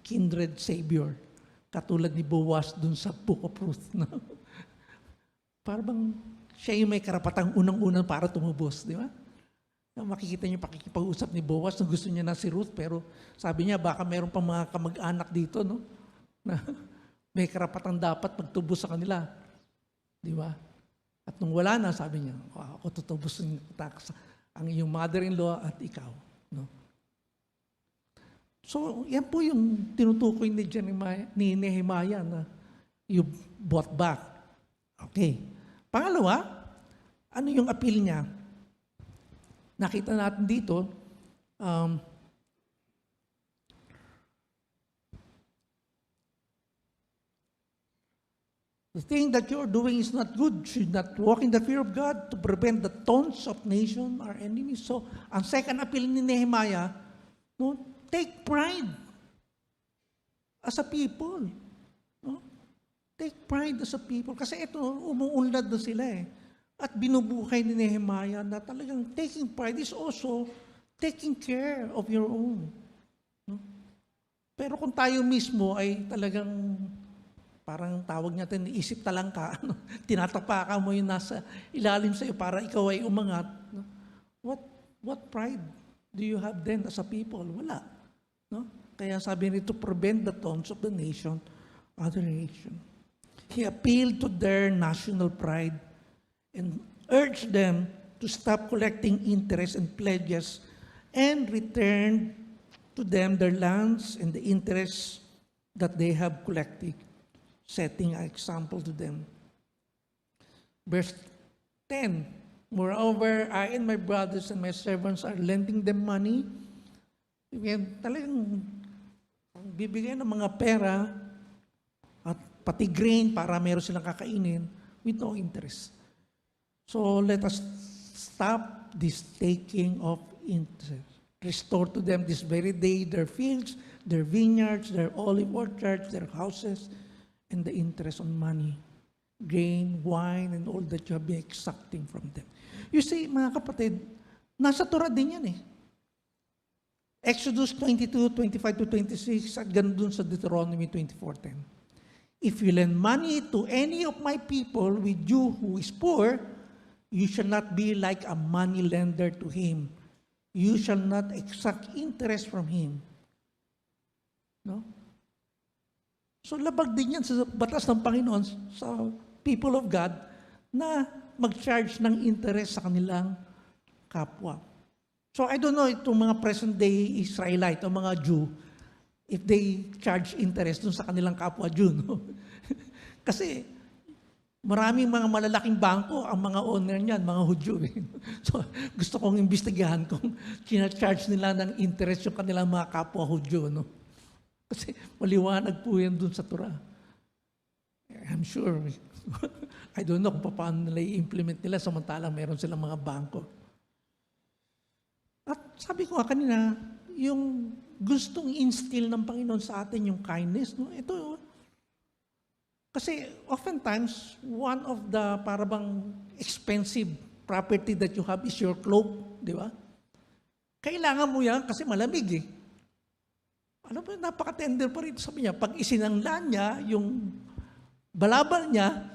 Speaker 1: kindred savior, katulad ni Boaz dun sa Book of Ruth. No? Parang siya yung may karapatang unang-unang para tumubos, di ba? Makikita niyo pakikipag-usap ni Boaz na gusto niya na si Ruth, pero sabi niya baka meron pang mga kamag-anak dito, no? Na may karapatang dapat magtubos sa kanila. Di ba? At nung wala na, sabi niya, ako tutubusin ang iyong mother-in-law at ikaw. No? So, yan po yung tinutukoy ni Nehemiah na you bought back. Okay. Pangalawa, ano yung appeal niya? Nakita natin dito, the thing that you're doing is not good. You should not walk in the fear of God to prevent the taunts of nation, our enemies. So, ang second appeal ni Nehemiah, no, take pride as a people. No? Take pride as a people. Kasi ito, umuunlad na sila eh. At binubuhay ni Nehemiah na talagang taking pride is also taking care of your own. No? Pero kung tayo mismo ay talagang parang tawag natin, isip talangka, no? Tinatapakan mo yung nasa ilalim sa iyo para ikaw ay umangat. No? What pride do you have then as a people? Wala. No? Kaya sabi nito, prevent the taunts of the nation, other nation. He appealed to their national pride and urged them to stop collecting interest and pledges and return to them their lands and the interests that they have collected, setting an example to them. Verse 10, moreover, I and my brothers and my servants are lending them money. Talagang bibigyan ng mga pera at pati grain para meron silang kakainin with no interest. So let us stop this taking of interest. Restore to them this very day their fields, their vineyards, their olive orchards, their houses, and the interest on money, grain, wine, and all that you have been exacting from them. You see, mga kapatid, nasa Torah din yan eh. Exodus 22, 25 to 26, at ganun dun sa Deuteronomy 24:10. If you lend money to any of my people with you who is poor, you shall not be like a money lender to him. You shall not exact interest from him. No? So labag din yan sa batas ng Panginoon sa people of God na mag-charge ng interest sa kanilang kapwa. So I don't know itong mga present-day Israelite o mga Jew, if they charge interest dun sa kanilang kapwa Jew. No? Kasi maraming mga malalaking bangko, ang mga owner niyan, mga Hudyo. So, gusto kong imbestigahan kung charge nila ng interest yung kanilang mga kapwa Hudyo. No? Kasi maliwanag po yan dun sa Torah. I'm sure. I don't know kung paano nila i-implement nila samantalang meron silang mga bangko. At sabi ko kanina, yung gustong instill ng Panginoon sa atin yung kindness, no? Ito, kasi oftentimes, one of the parang expensive property that you have is your cloak, di ba? Kailangan mo yan kasi malamig eh. Ano ba, napaka-tender pa rin. Sabi niya, pag isinanglan niya, yung balabal niya,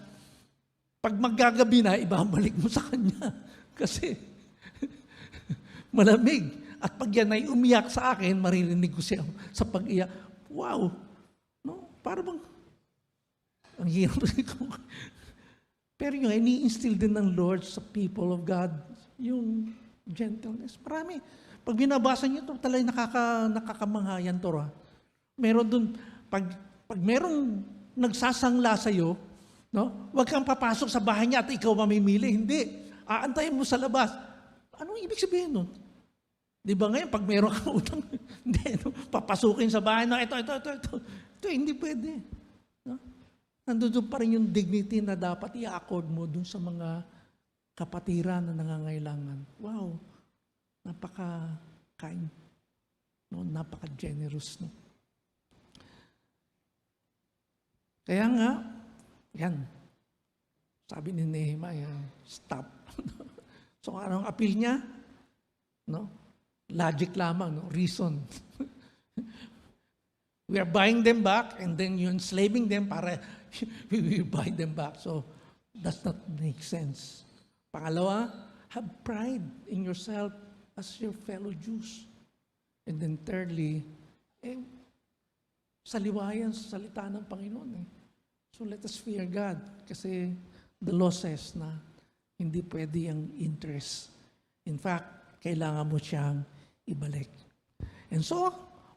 Speaker 1: pag maggagabi na, ibabalik mo sa kanya. Kasi malamig. At pag yan ay umiyak sa akin, maririnig ko siya sa pag-iyak. Wow! No? Para bang ang hirap ko. Pero yung ini-instill din ng Lord sa people of God, yung Gentleness. Marami. Pag binabasa niyo ito, talagang nakakamangha yan to. Meron dun, pag merong nagsasangla sa'yo, no? Huwag kang papasok sa bahay niya at ikaw mamimili. Hindi. Aantayin mo sa labas. Anong ibig sabihin nun? Di ba ngayon, pag meron kang utang, hindi, no? Papasukin sa bahay, no? Ito. Ito, hindi pwede. No? Nandun pa rin yung dignity na dapat i-accord mo dun sa mga kapatiran na nangangailangan. Wow, napaka-kind, no? Napaka-generous. No? Kaya nga, yan, sabi ni Nehemiah, stop. So anong appeal niya? No? Logic lamang, no? Reason. We are buying them back and then you're enslaving them para we will buy them back. So does not make sense. Pangalawa, have pride in yourself as your fellow Jews. And then thirdly, saliwayan sa salita ng Panginoon. So let us fear God kasi the law says na hindi pwede ang interest. In fact, kailangan mo siyang ibalik. And so,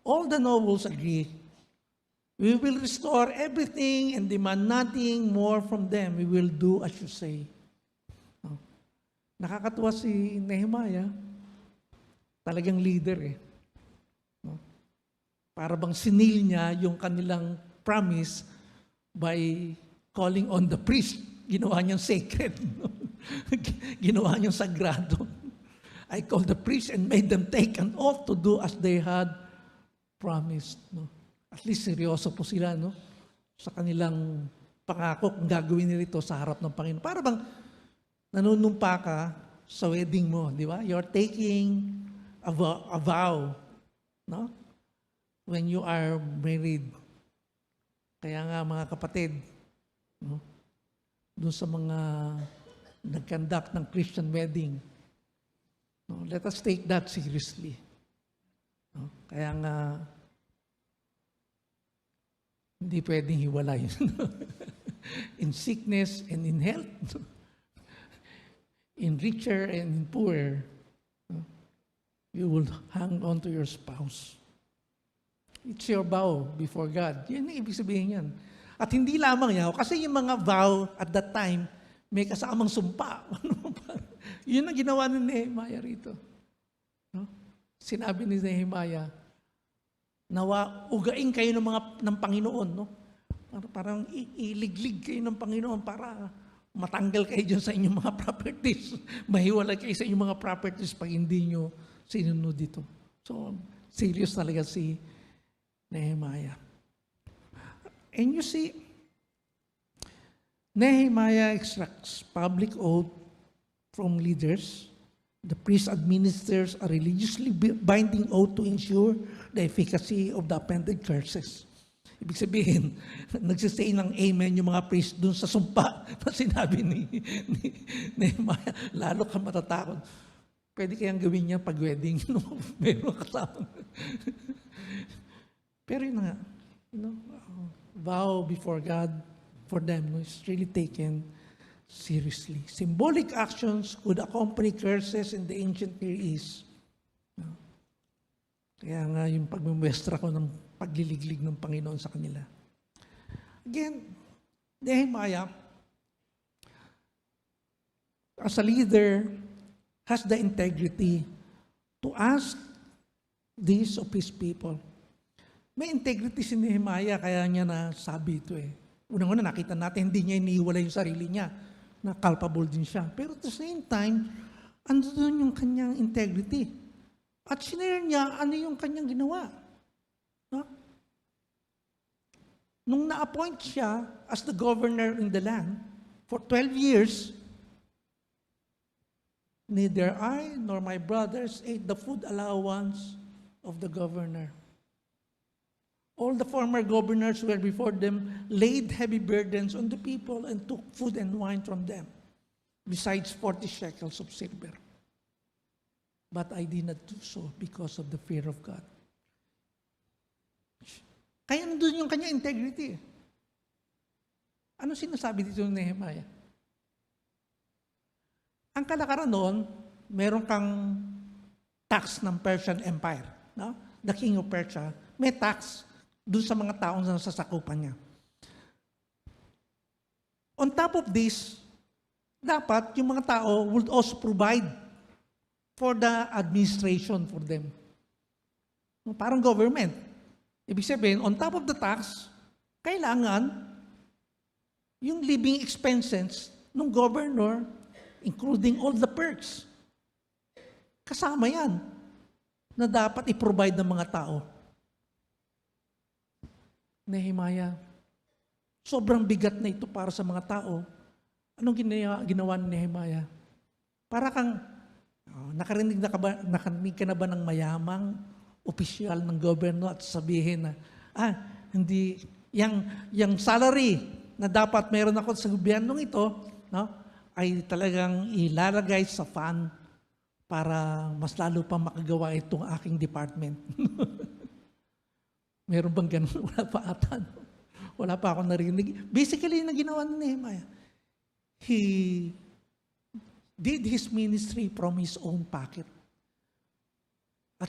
Speaker 1: all the nobles agree. We will restore everything and demand nothing more from them. We will do as you say. Nakakatuwa si Nehemiah. Talagang leader . No? Para bang sinil niya yung kanilang promise by calling on the priest. Ginawa niyang sacred. No? Ginawa niyang sagrado. I called the priest and made them take an oath to do as they had promised. No? At least seryoso po sila, no? Sa kanilang pangako kung gagawin nila ito sa harap ng Panginoon. Para bang nanunumpa ka sa wedding mo, di ba? You're taking a vow, no? When you are married. Kaya nga mga kapatid, no? Doon sa mga nag-conduct ng Christian wedding, no? Let us take that seriously. No? Kaya nga, hindi pwedeng hiwalay. In sickness and in health. In richer and in poorer. You will hang on to your spouse. It's your vow before God. Yan ang ibig sabihin yan. At hindi lamang yan. Kasi yung mga vow at that time, may kasamang sumpa. Yun ang ginawa ni Nehemiah rito. No? Sinabi ni Nehemiah, nawa ugain kayo ng Panginoon, no? Parang iliglig kayo ng Panginoon para matanggal kayo dyan sa inyong mga properties. Mahiwalay kayo sa inyong mga properties pag hindi nyo sinunod dito. So, serious talaga si Nehemiah. And you see, Nehemiah extracts public oath from leaders. The priest administers a religiously binding oath to ensure the efficacy of the appended curses. Ibig sabihin, nagsisay ng amen yung mga priest dun sa sumpa na sinabi ni Nehemiah. Lalo ka matatakot. Pwede kayang gawin niya pag-wedding. No? Meron kasama. Pero yun nga, vow before God for them is really taken seriously. Symbolic actions could accompany curses in the ancient Near East. Kaya nga yung pagmumwestra ko ng pagliliglig ng Panginoon sa kanila. Again, Nehemiah, as a leader, has the integrity to ask this of his people. May integrity si Nehemiah, kaya niya nasabi ito . Unang-una nakita natin, hindi niya iniiwala yung sarili niya, na culpable din siya. Pero at the same time, andun yung kanyang integrity. At sinare niya, ano yung kanyang ginawa. No? Nung na-appoint siya as the governor in the land, for 12 years, neither I nor my brothers ate the food allowance of the governor. All the former governors were before them laid heavy burdens on the people and took food and wine from them, besides 40 shekels of silver. But I did not do so because of the fear of God. Kaya nandun yung kanya integrity. Ano sinasabi dito ng Nehemiah? Ang kalakaran noon, meron kang tax ng Persian Empire. No? The King of Persia, may tax dun sa mga taong nasasakupan niya. On top of this, dapat yung mga tao would also provide for the administration for them. Parang government. Ibig sabihin, on top of the tax, kailangan yung living expenses ng governor, including all the perks. Kasama yan na dapat i-provide ng mga tao. Nehemiah, sobrang bigat na ito para sa mga tao. Anong ginawa ni Nehemiah? Para kang, nakarinig ka na ba ng mayamang opisyal ng gobyerno at sabihin na, hindi, yung salary na dapat meron ako sa gobyernong ito, no, ay talagang ilalagay sa fund para mas lalo pa makagawa itong aking department. Meron bang ganun? Wala pa ata. No? Wala pa akong narinig. Basically, na ginawa ni Nehemiah, he did his ministry from his own pocket. At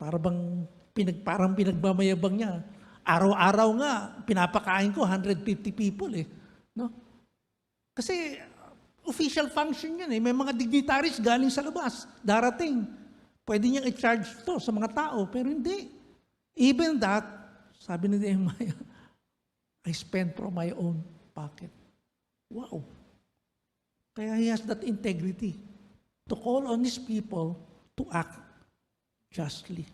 Speaker 1: parang pinagmamayabang niya. Araw-araw nga, pinapakain ko 150 people eh. No? Kasi official function yan eh. May mga dignitaries galing sa labas, darating. Pwede niyang i-charge to sa mga tao, pero hindi. Even that, sabi ni Nehemiah, I spend from my own pocket. Wow. Kaya he has that integrity to call on his people to act justly.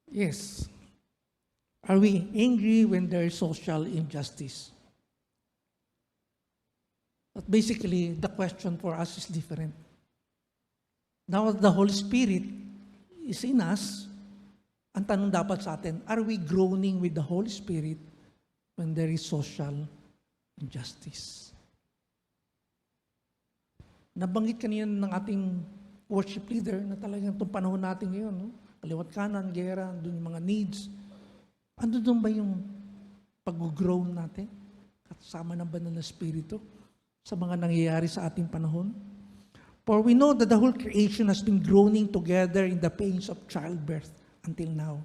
Speaker 1: Yes. Are we angry when there is social injustice? But basically, the question for us is different. Now the Holy Spirit is in us, ang tanong dapat sa atin, are we groaning with the Holy Spirit when there is social injustice? Nabanggit kanina ng ating worship leader na talagang itong panahon natin ngayon, no? Kaliwat kanan, gera, doon yung mga needs. Ano doon ba yung pag-groan natin? Kasama ng banal na Espiritu sa mga nangyayari sa ating panahon? For we know that the whole creation has been groaning together in the pains of childbirth until now.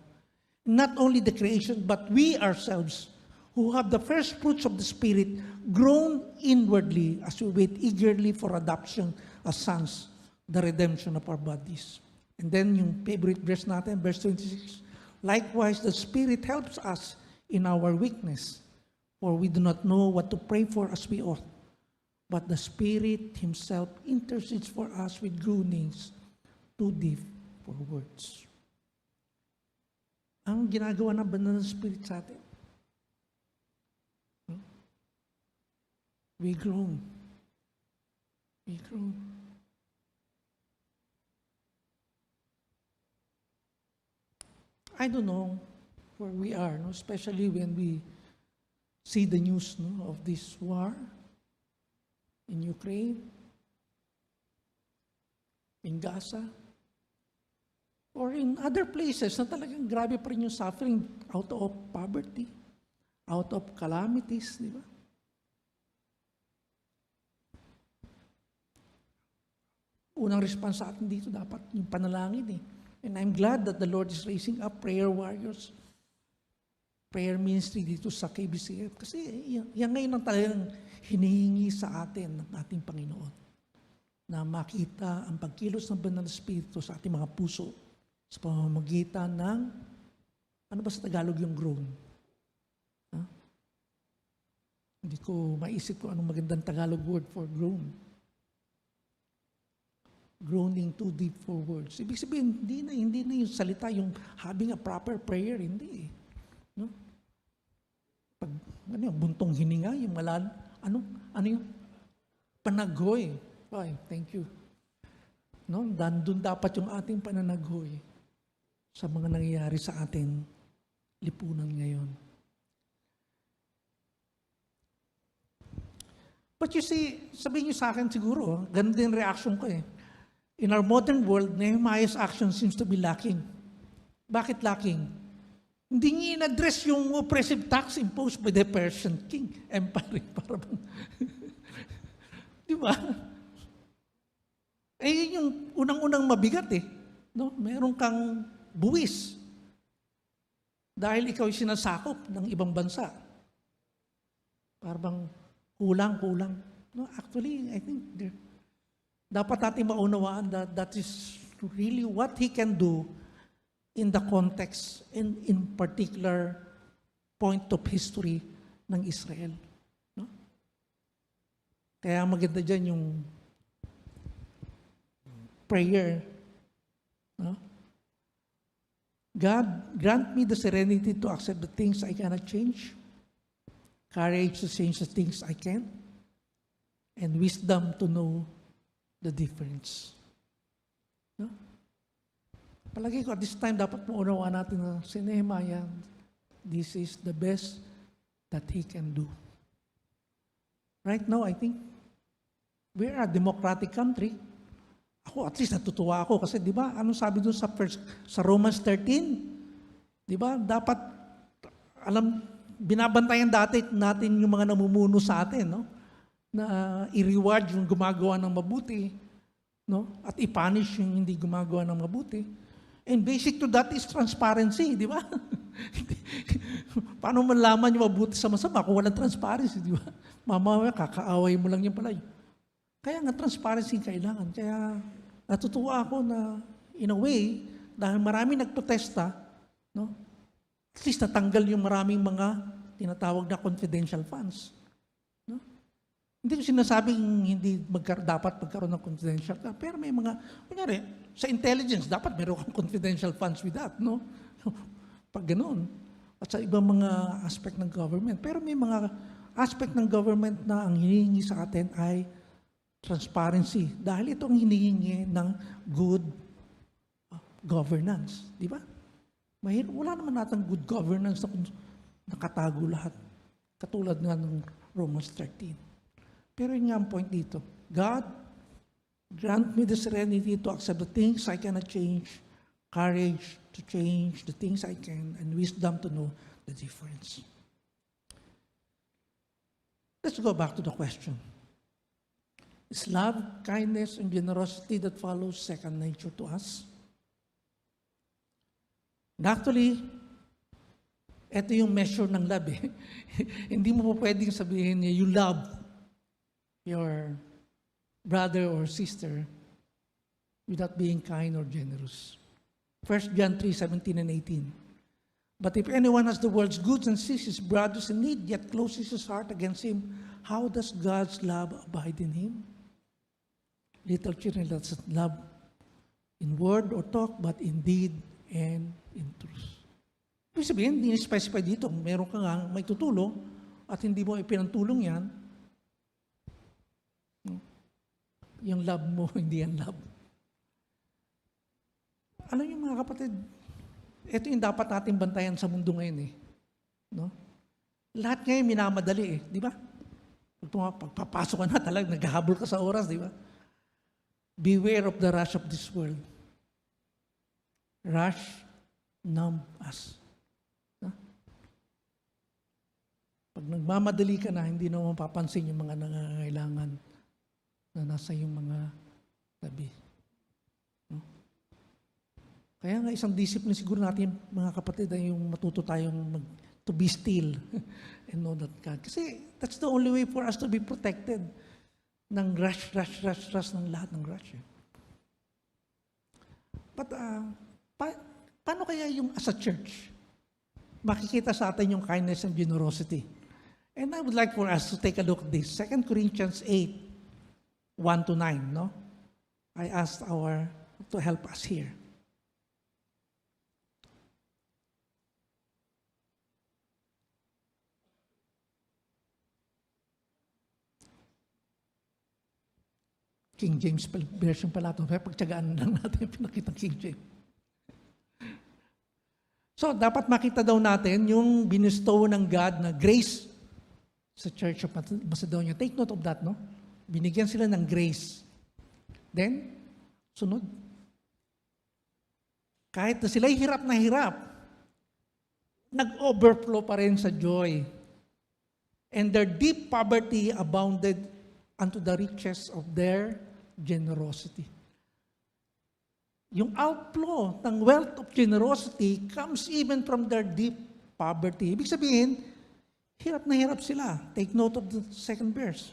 Speaker 1: Not only the creation, but we ourselves, who have the first fruits of the Spirit, groan inwardly as we wait eagerly for adoption as sons, the redemption of our bodies. And then yung favorite verse natin, verse 26, likewise the Spirit helps us in our weakness, for we do not know what to pray for as we ought. But the Spirit Himself intercedes for us with groanings too deep for words. Ang ginagawa ng banal na Spirit sa atin, we groan. We groan. I don't know where we are, no? Especially when we see the news, no, of this war in Ukraine, in Gaza, or in other places na talagang grabe pa rin yung suffering out of poverty, out of calamities, di ba? Unang response sa atin dito dapat yung panalangin eh. And I'm glad that the Lord is raising up prayer warriors, prayer ministry dito sa KBCF. Kasi yan ngayon ang talagang hinihingi sa atin ng ating Panginoon. Na makita ang pagkilos ng banal na Espiritu sa ating mga puso sa pamamagitan ng, ano ba sa Tagalog yung groan? Ha? Hindi ko maisip kung anong magandang Tagalog word for groan. Groaning too deep for words. Ibig sabihin, hindi na yung salita, yung having a proper prayer, hindi. No? Pag, buntong hininga, yung ano yung panaghoy. Ay, thank you. No? Doon dapat yung ating pananaghoy sa mga nangyayari sa ating lipunan ngayon. But you see, sabihin niyo sa akin siguro, ganun din reaction ko eh. In our modern world, Nehemiah's action seems to be lacking. Bakit lacking? Hindi niya in-address yung oppressive tax imposed by the Persian King Empire. ba? Eh, yun yung unang-unang mabigat eh. No? Meron kang buwis. Dahil ikaw yung sinasakop ng ibang bansa. Parang kulang-kulang. No, actually, I think dapat natin maunawaan that that is really what He can do in the context and in particular point of history ng Israel. No? Kaya maganda dyan yung prayer. No? God, grant me the serenity to accept the things I cannot change, courage to change the things I can, and wisdom to know the difference. No? Palagi ko, at this time, dapat maunawaan natin na si Nehemiah, this is the best that he can do. Right now, I think, we are a democratic country. Ako, at least natutuwa ako kasi, di ba, anong sabi doon sa Romans 13? Di ba, dapat, binabantayan dati natin yung mga namumuno sa atin, no? Na i-reward yung gumagawa ng mabuti, no? At i-punish yung hindi gumagawa ng mabuti. And basic to that is transparency, di ba? Paano malaman yung mabuti sa masama kung walang transparency, di ba? Mamaya, kakaaway mo lang yung pala. Kaya nga transparency kailangan. Kaya natutuwa ako na in a way, dahil marami nagprotesta, no? At least natanggal yung maraming mga tinatawag na confidential funds. No? Hindi ko sinasabing hindi dapat magkaroon ng confidential funds, pero may mga, kunyari, sa intelligence, dapat meron kang confidential funds with that, no? Pag ganoon. At sa ibang mga aspect ng government. Pero may mga aspect ng government na ang hinihingi sa atin ay transparency. Dahil ito ang hinihingi ng good governance. Di ba? Wala naman natin good governance na nakatago lahat. Katulad nga ng Romans 13. Pero yun nga ang point dito. God, grant me the serenity to accept the things I cannot change, courage to change the things I can, and wisdom to know the difference. Let's go back to the question. Is love, kindness, and generosity that follows second nature to us? And actually, ito yung measure ng love eh. Hindi mo po pwedeng sabihin niya, you love your brother or sister without being kind or generous. 1 John 3:17 and 18. But if anyone has the world's goods and sees his brothers in need, yet closes his heart against him, how does God's love abide in him? Little children, let's love in word or talk, but in deed and in truth. Ibig sabihin, hindi na-specify dito. Meron ka nga may tutulong at hindi mo ipinantulong yan, yung love mo, hindi yan love. Alam niyo mga kapatid, ito yung dapat natin bantayan sa mundo ngayon eh. No? Lahat ngayon minamadali eh, di ba? Pagpapasok ka na talaga, naghahabol ka sa oras, di ba? Beware of the rush of this world. Rush, numb us. No? Pag nagmamadali ka na, hindi na mapapansin yung mga nangangailangan na nasa yung mga tabi. No? Kaya nga isang discipline siguro natin, mga kapatid, ay yung matuto tayong to be still and know that God. Kasi that's the only way for us to be protected ng rush ng lahat ng rush. But paano kaya yung as a church, makikita sa atin yung kindness and generosity? And I would like for us to take a look at this. 2 Corinthians 8, 1-9, no? I asked to help us here. King James version pala ito. Pagtsagaan lang natin yung pinakitang King James. So, dapat makita daw natin yung binistow ng God na grace sa Church of Macedonia. Take note of that, no? Binigyan sila ng grace. Then, sunod. Kahit na sila'y hirap na hirap, nag-overflow pa rin sa joy. And their deep poverty abounded unto the riches of their generosity. Yung outflow ng wealth of generosity comes even from their deep poverty. Ibig sabihin, hirap na hirap sila. Take note of the second verse.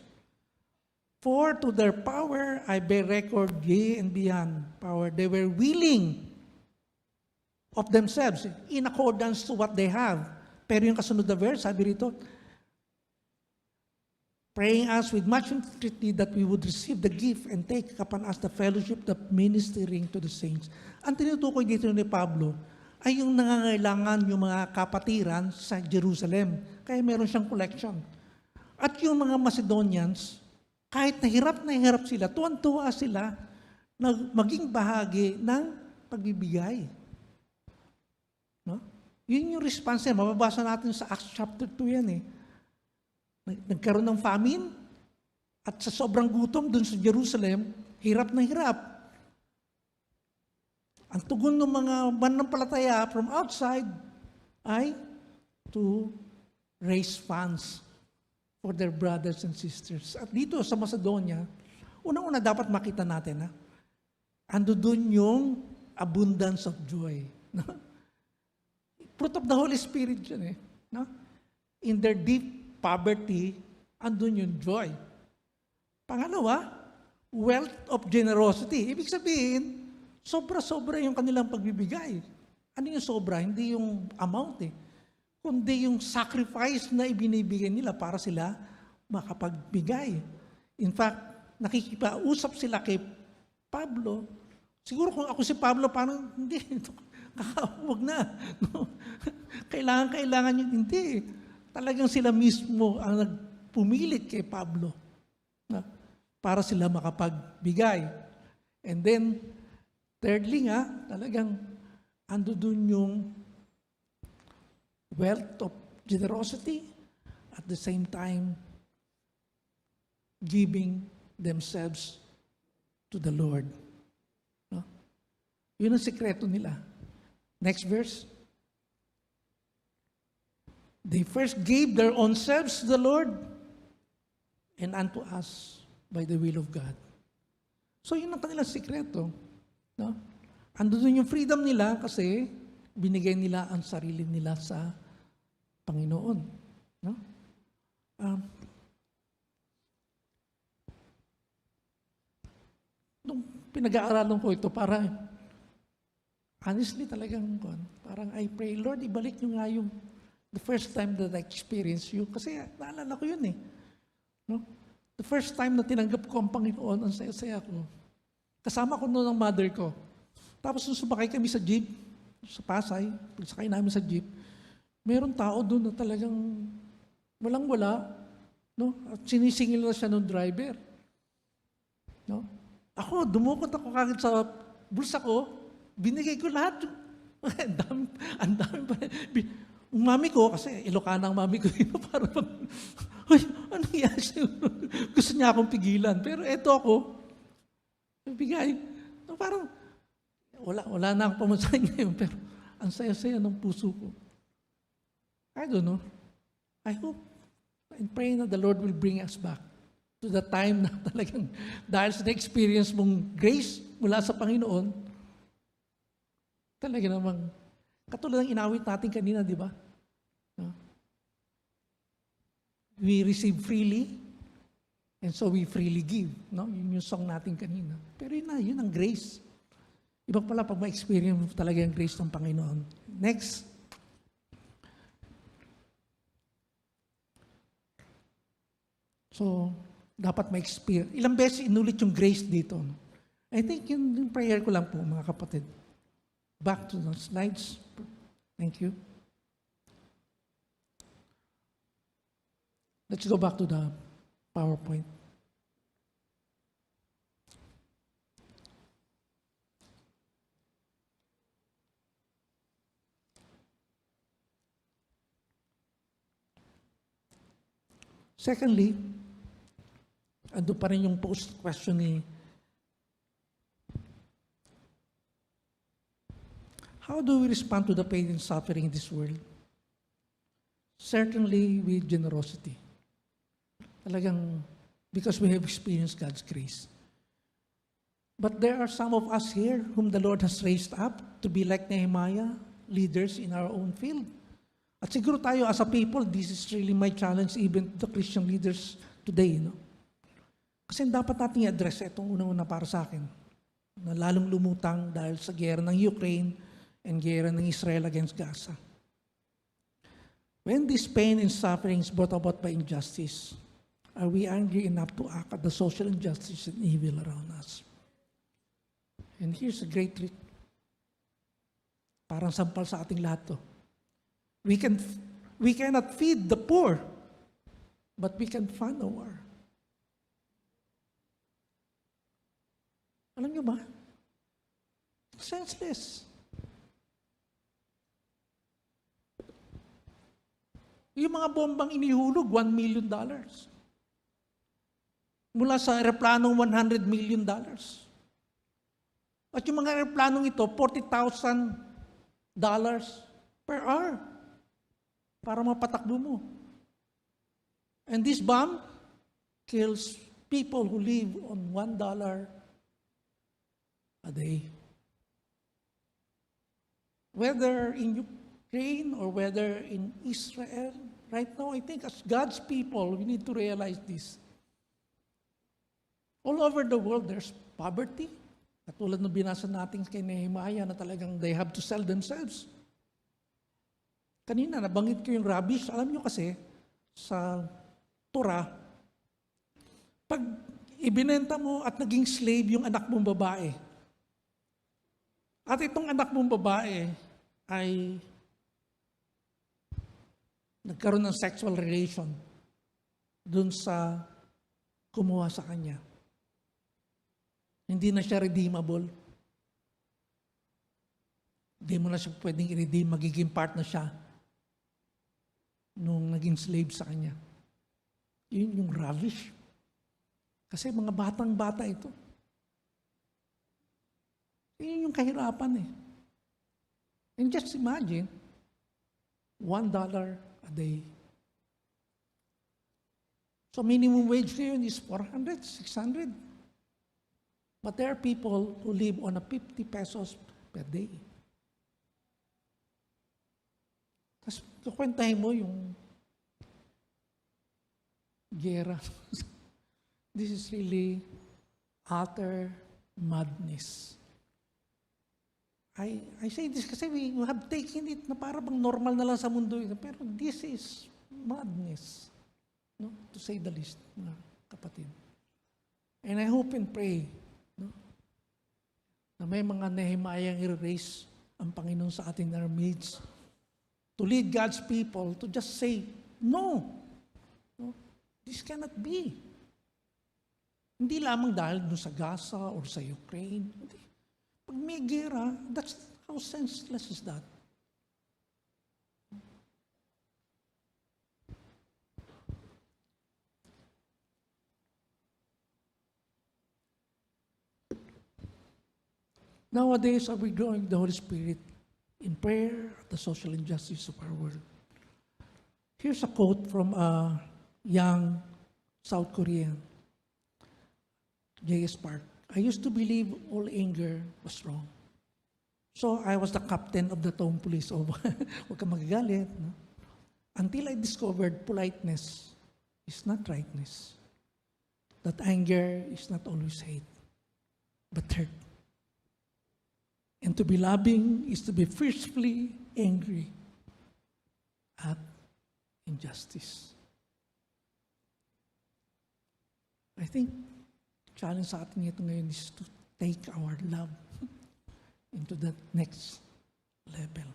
Speaker 1: For to their power I bear record, yea and beyond power. They were willing of themselves in accordance to what they have. Pero yung kasunod na verse, sabi rito, praying us with much entreaty that we would receive the gift and take upon us the fellowship, the ministering to the saints. Ang tinutukoy dito ni Pablo ay yung nangangailangan yung mga kapatiran sa Jerusalem. Kaya meron siyang collection. At yung mga Macedonians, kahit na hirap sila, tuwan-tuwa sila na maging bahagi ng pagbibigay. No? Yun yung response niya. Mababasa natin sa Acts chapter 2 yan eh. Nagkaroon ng famine at sa sobrang gutom dun sa Jerusalem, hirap na hirap. Ang tugon ng mga mananampalataya from outside ay to raise funds for their brothers and sisters. At dito sa Macedonia, unang-una dapat makita natin, ando dun yung abundance of joy. No? Fruit of the Holy Spirit yun eh. No? In their deep poverty, andun yung joy. Pangalawa, wealth of generosity. Ibig sabihin, sobra-sobra yung kanilang pagbibigay. Ano yung sobra? Hindi yung amount eh. Kundi yung sacrifice na ibinibigay nila para sila makapagbigay. In fact, nakikipausap sila kay Pablo. Siguro kung ako si Pablo, parang hindi, wag na. No? Kailangan yun. Hindi. Talagang sila mismo ang nagpumilit kay Pablo na para sila makapagbigay. And then, thirdly talagang ando dun yung wealth of generosity at the same time giving themselves to the Lord. No? Yun ang sikreto nila. Next verse. They first gave their own selves to the Lord and unto us by the will of God. So yun ang kanilang sikreto. No? Ando dun yung freedom nila kasi binigay nila ang sarili nila sa Panginoon. No? Nung pinag-aaralan ko ito, honestly talagang, parang I pray, Lord, ibalik nyo nga yung the first time that I experienced you, kasi naalala ko yun eh. No? The first time na tinanggap ko ang Panginoon, ang saya-saya ko. Kasama ko noon ang mother ko. Tapos nung sumakay kami sa jeep, sa Pasay, pagsakay namin sa jeep, meron tao doon na talagang walang-wala, no? At sinisingil na siya ng driver. No? Ako, dumukot ako kagad sa bulsa ko, binigay ko lahat. Ang dami pa. Mami ko, kasi Ilocana ang mami ko, parang, ano yan? Gusto niya akong pigilan. Pero eto ako, bigay. Parang, wala na akong pamasahe ngayon, pero ang saya-saya ng puso ko. I don't know. I hope and pray na the Lord will bring us back to the time na talagang, dahil sa na-experience mong grace mula sa Panginoon, talaga namang, katulad ng inawit natin kanina, di ba? No? We receive freely, and so we freely give. No? Yun yung song natin kanina. Pero yun ang grace. Iba pala pag ma-experience mo talaga yung grace ng Panginoon. Next. So, dapat ma-experience. Ilang beses inulit yung grace dito. No? I think yung prayer ko lang po, mga kapatid. Back to the slides. Thank you. Let's go back to the PowerPoint. Secondly, ando pa rin yung post-question ni how do we respond to the pain and suffering in this world? Certainly with generosity. Talagang because we have experienced God's grace. But there are some of us here whom the Lord has raised up to be like Nehemiah, leaders in our own field. At siguro tayo as a people, this is really my challenge even to the Christian leaders today. No? Kasi dapat natin i-address itong unang-una para sa akin, na lalong lumutang dahil sa gera ng Ukraine and gera ng Israel against Gaza. When this pain and suffering is brought about by injustice, are we angry enough to act at the social injustice and evil around us? And here's a great trick. Parang sampal sa ating lahat to. We cannot feed the poor, but we can fund a war. Alam niyo ba? Senseless. Yung mga bombang inihulog, $1 million. Mula sa aeroplanong $100 million. At yung mga aeroplanong ito, $40,000 per hour para mapatakbo mo. And this bomb kills people who live on $1 a day. Whether in Ukraine or whether in Israel, right now, I think as God's people, we need to realize this. All over the world, there's poverty. Katulad ng binasa natin kay Nehemiah na talagang they have to sell themselves. Kanina, nabanggit ko yung rubbish. Alam nyo kasi, sa Torah, pag ibinenta mo at naging slave yung anak mong babae, at itong anak mong babae ay nagkaroon ng sexual relation dun sa kumuha sa kanya, hindi na siya redeemable. Hindi mo na siya pwedeng i-redeem, magiging part na siya nung naging slave sa kanya. Yun yung ravish. Kasi mga batang-bata ito. Yun yung kahirapan eh. And just imagine, $1 a day. So minimum wage ngayon is 400, 600. But there are people who live on a 50 pesos per day. Tapos kukwentahin mo yung gera. This is really utter madness. I say this kasi we have taken it na para bang normal na lang sa mundo. Pero this is madness. No? To say the least, mga kapatid. And I hope and pray na may mga Nehemiah i-raise ang Panginoon sa ating in our midst to lead God's people to just say, no, this cannot be. Hindi lamang dahil dun sa Gaza or sa Ukraine. Pag may gera, that's how senseless is that? Nowadays, are we growing the Holy Spirit in prayer at the social injustice of our world? Here's a quote from a young South Korean, J.S. Park. I used to believe all anger was wrong. So I was the captain of the town police. Oh, huwag ka magagalit. No? Until I discovered politeness is not rightness. That anger is not always hate, but hurt. And to be loving is to be fiercely angry at injustice. I think challenge sa atin ito ngayon is to take our love into that next level.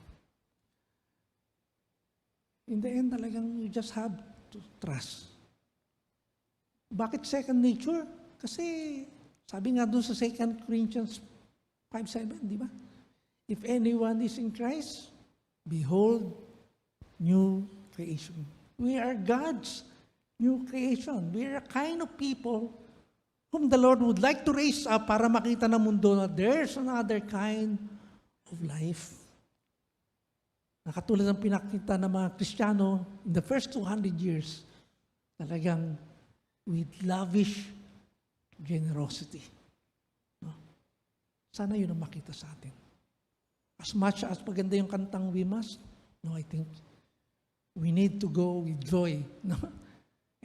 Speaker 1: In the end, talagang you just have to trust. Bakit second nature? Kasi sabi nga doon sa 2 Corinthians 5:7, di ba? If anyone is in Christ, behold, new creation. We are God's new creation. We are a kind of people whom the Lord would like to raise up para makita ng mundo na there's another kind of life. Nakatulad ng pinakita ng mga Kristiyano in the first 200 years, talagang with lavish generosity. No? Sana yun ang makita sa atin. As much as maganda yung kantang we must, no, I think we need to go with joy, no?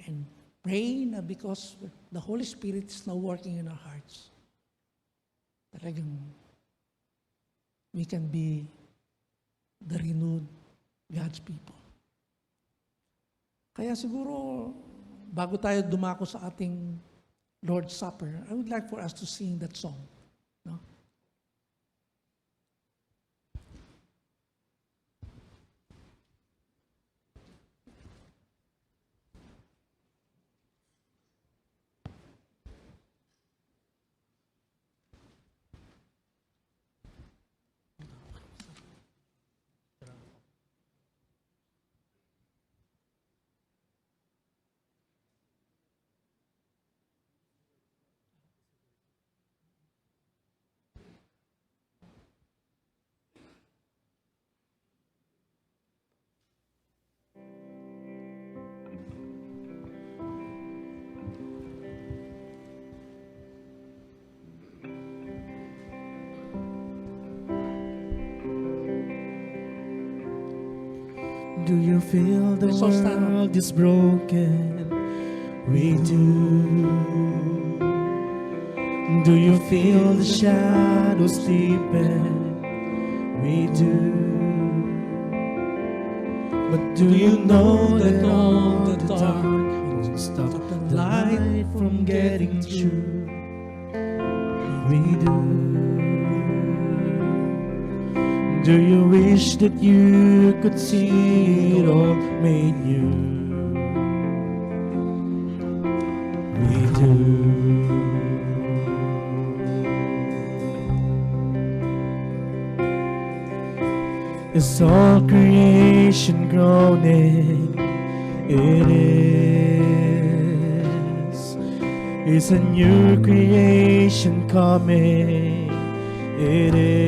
Speaker 1: And pray na because the Holy Spirit is now working in our hearts. Talagang we can be the renewed God's people. Kaya siguro, bago tayo dumako sa ating Lord's Supper, I would like for us to sing that song. No?
Speaker 2: Do you feel the
Speaker 1: So stand up.
Speaker 2: world is broken? We do. Do you feel the shadows deepen? We do. But do you know that all the dark won't stop the light from getting through? We do. Do you wish that you could see it all made new? We do. Is all creation groaning? It is. Is a new creation coming? It is.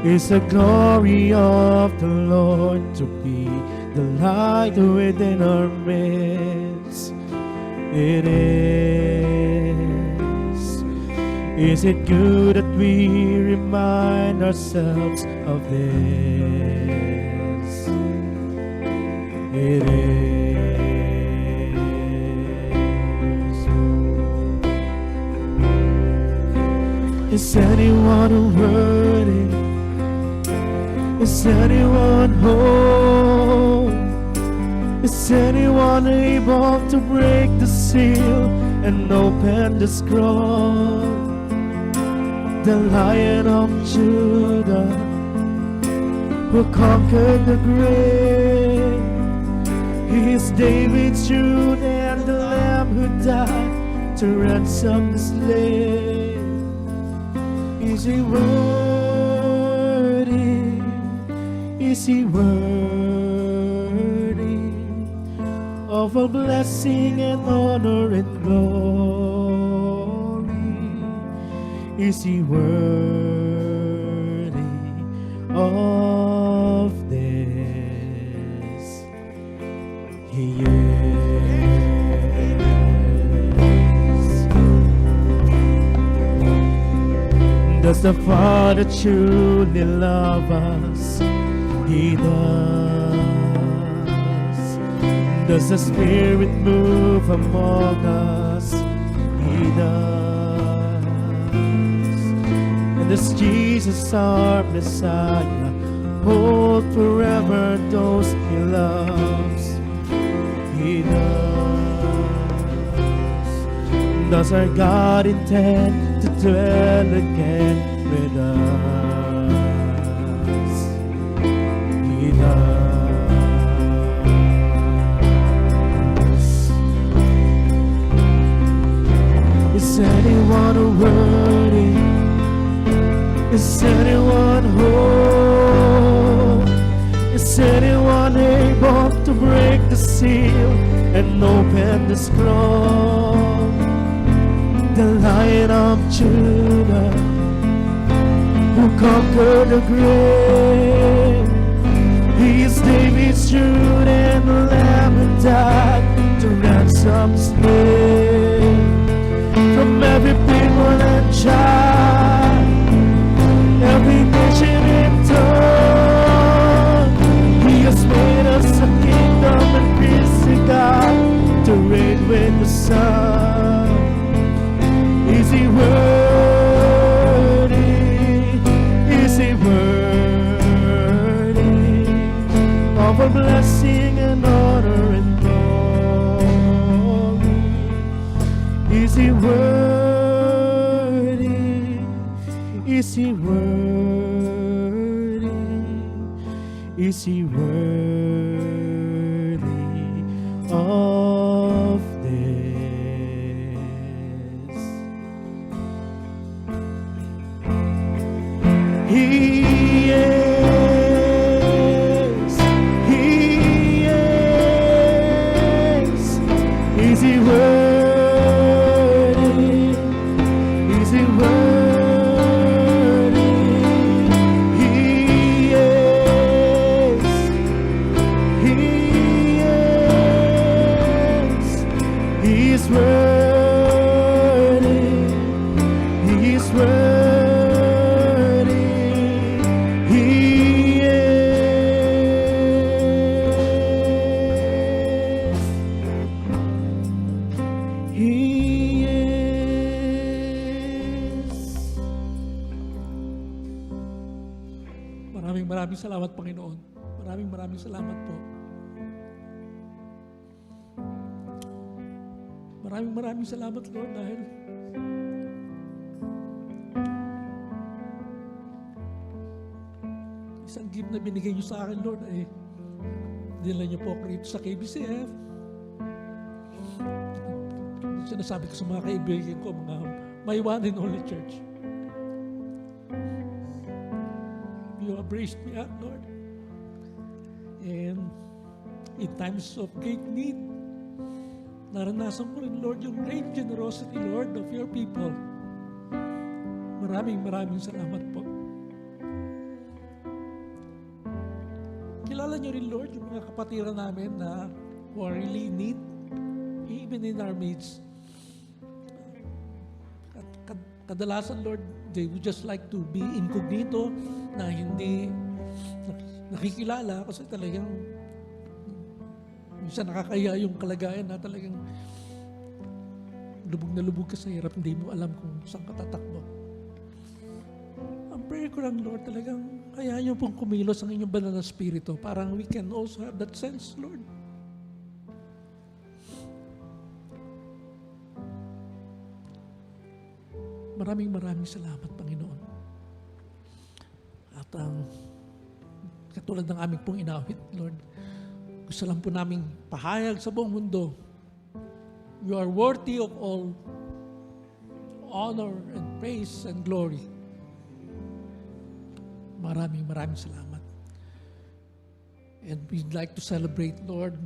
Speaker 2: Is the glory of the Lord to be the light within our midst? It is. Is it good that we remind ourselves of this? It is. Is anyone worthy? Is anyone home? Is anyone able to break the seal and open the scroll? The Lion of Judah, who conquered the grave. He is David's root and the Lamb who died to ransom the slave. Is he worthy? Is he worthy of all blessing and honor and glory? Is he worthy of this? He is. Does the Father truly love us? He does. Does the Spirit move among us? He does. And does Jesus, our Messiah, hold forever those he loves? He does. Does our God intend to dwell again with us? He does. Is anyone worthy? Is anyone whole? Is anyone able to break the seal and open the scroll? The Lion of Judah, who conquered the grave. He is 'cause David's truth and the Lamb had died to ransom us from every people and child, every nation and tongue. He has made us a kingdom and priest to God, to reign with the Son. Is He worthy? Is He worthy of a blessing and honor and glory? Is He worthy? Is He worthy? Is He worthy of this? He is. He is. Is He worthy? Is He worthy? He is. He is. He is worthy. He is worthy. He is. He is.
Speaker 1: Maraming salamat, Panginoon. Maraming salamat po. Maraming salamat, Lord, dahil isang gift na binigay niyo sa akin, Lord, ay dinala niyo po ako rito sa KBCF. Sinasabi ko sa mga kaibigan ko, my one and only church. You have raised me up, Lord. And in times of great need, naranasan ko rin, Lord, yung great generosity, Lord, of your people. Maraming salamat po. Kilala niyo rin, Lord, yung mga kapatiran namin na who are really in need, even in our midst. Kadalasan, Lord, they would just like to be incognito, na hindi nakikilala kasi talagang minsan nakakaya yung kalagayan na talagang lubog na lubog ka sa hirap, hindi mo alam kung saan ka tatakbo. Ang prayer ko lang, Lord, talagang kaya niyo pong kumilos ang inyong banal na spirito. Parang we can also have that sense, Lord. Maraming salamat, Panginoon. At katulad ng aming pong inawit, Lord, gusto lang po naming pahayag sa buong mundo, you are worthy of all honor and praise and glory. Maraming salamat. And we'd like to celebrate, Lord,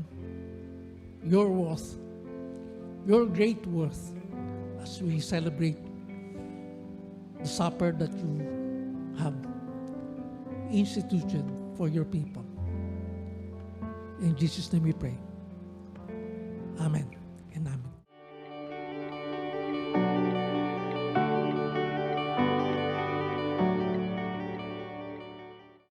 Speaker 1: your worth, your great worth, as we celebrate the supper that you have instituted for your people. In Jesus' name we pray. Amen.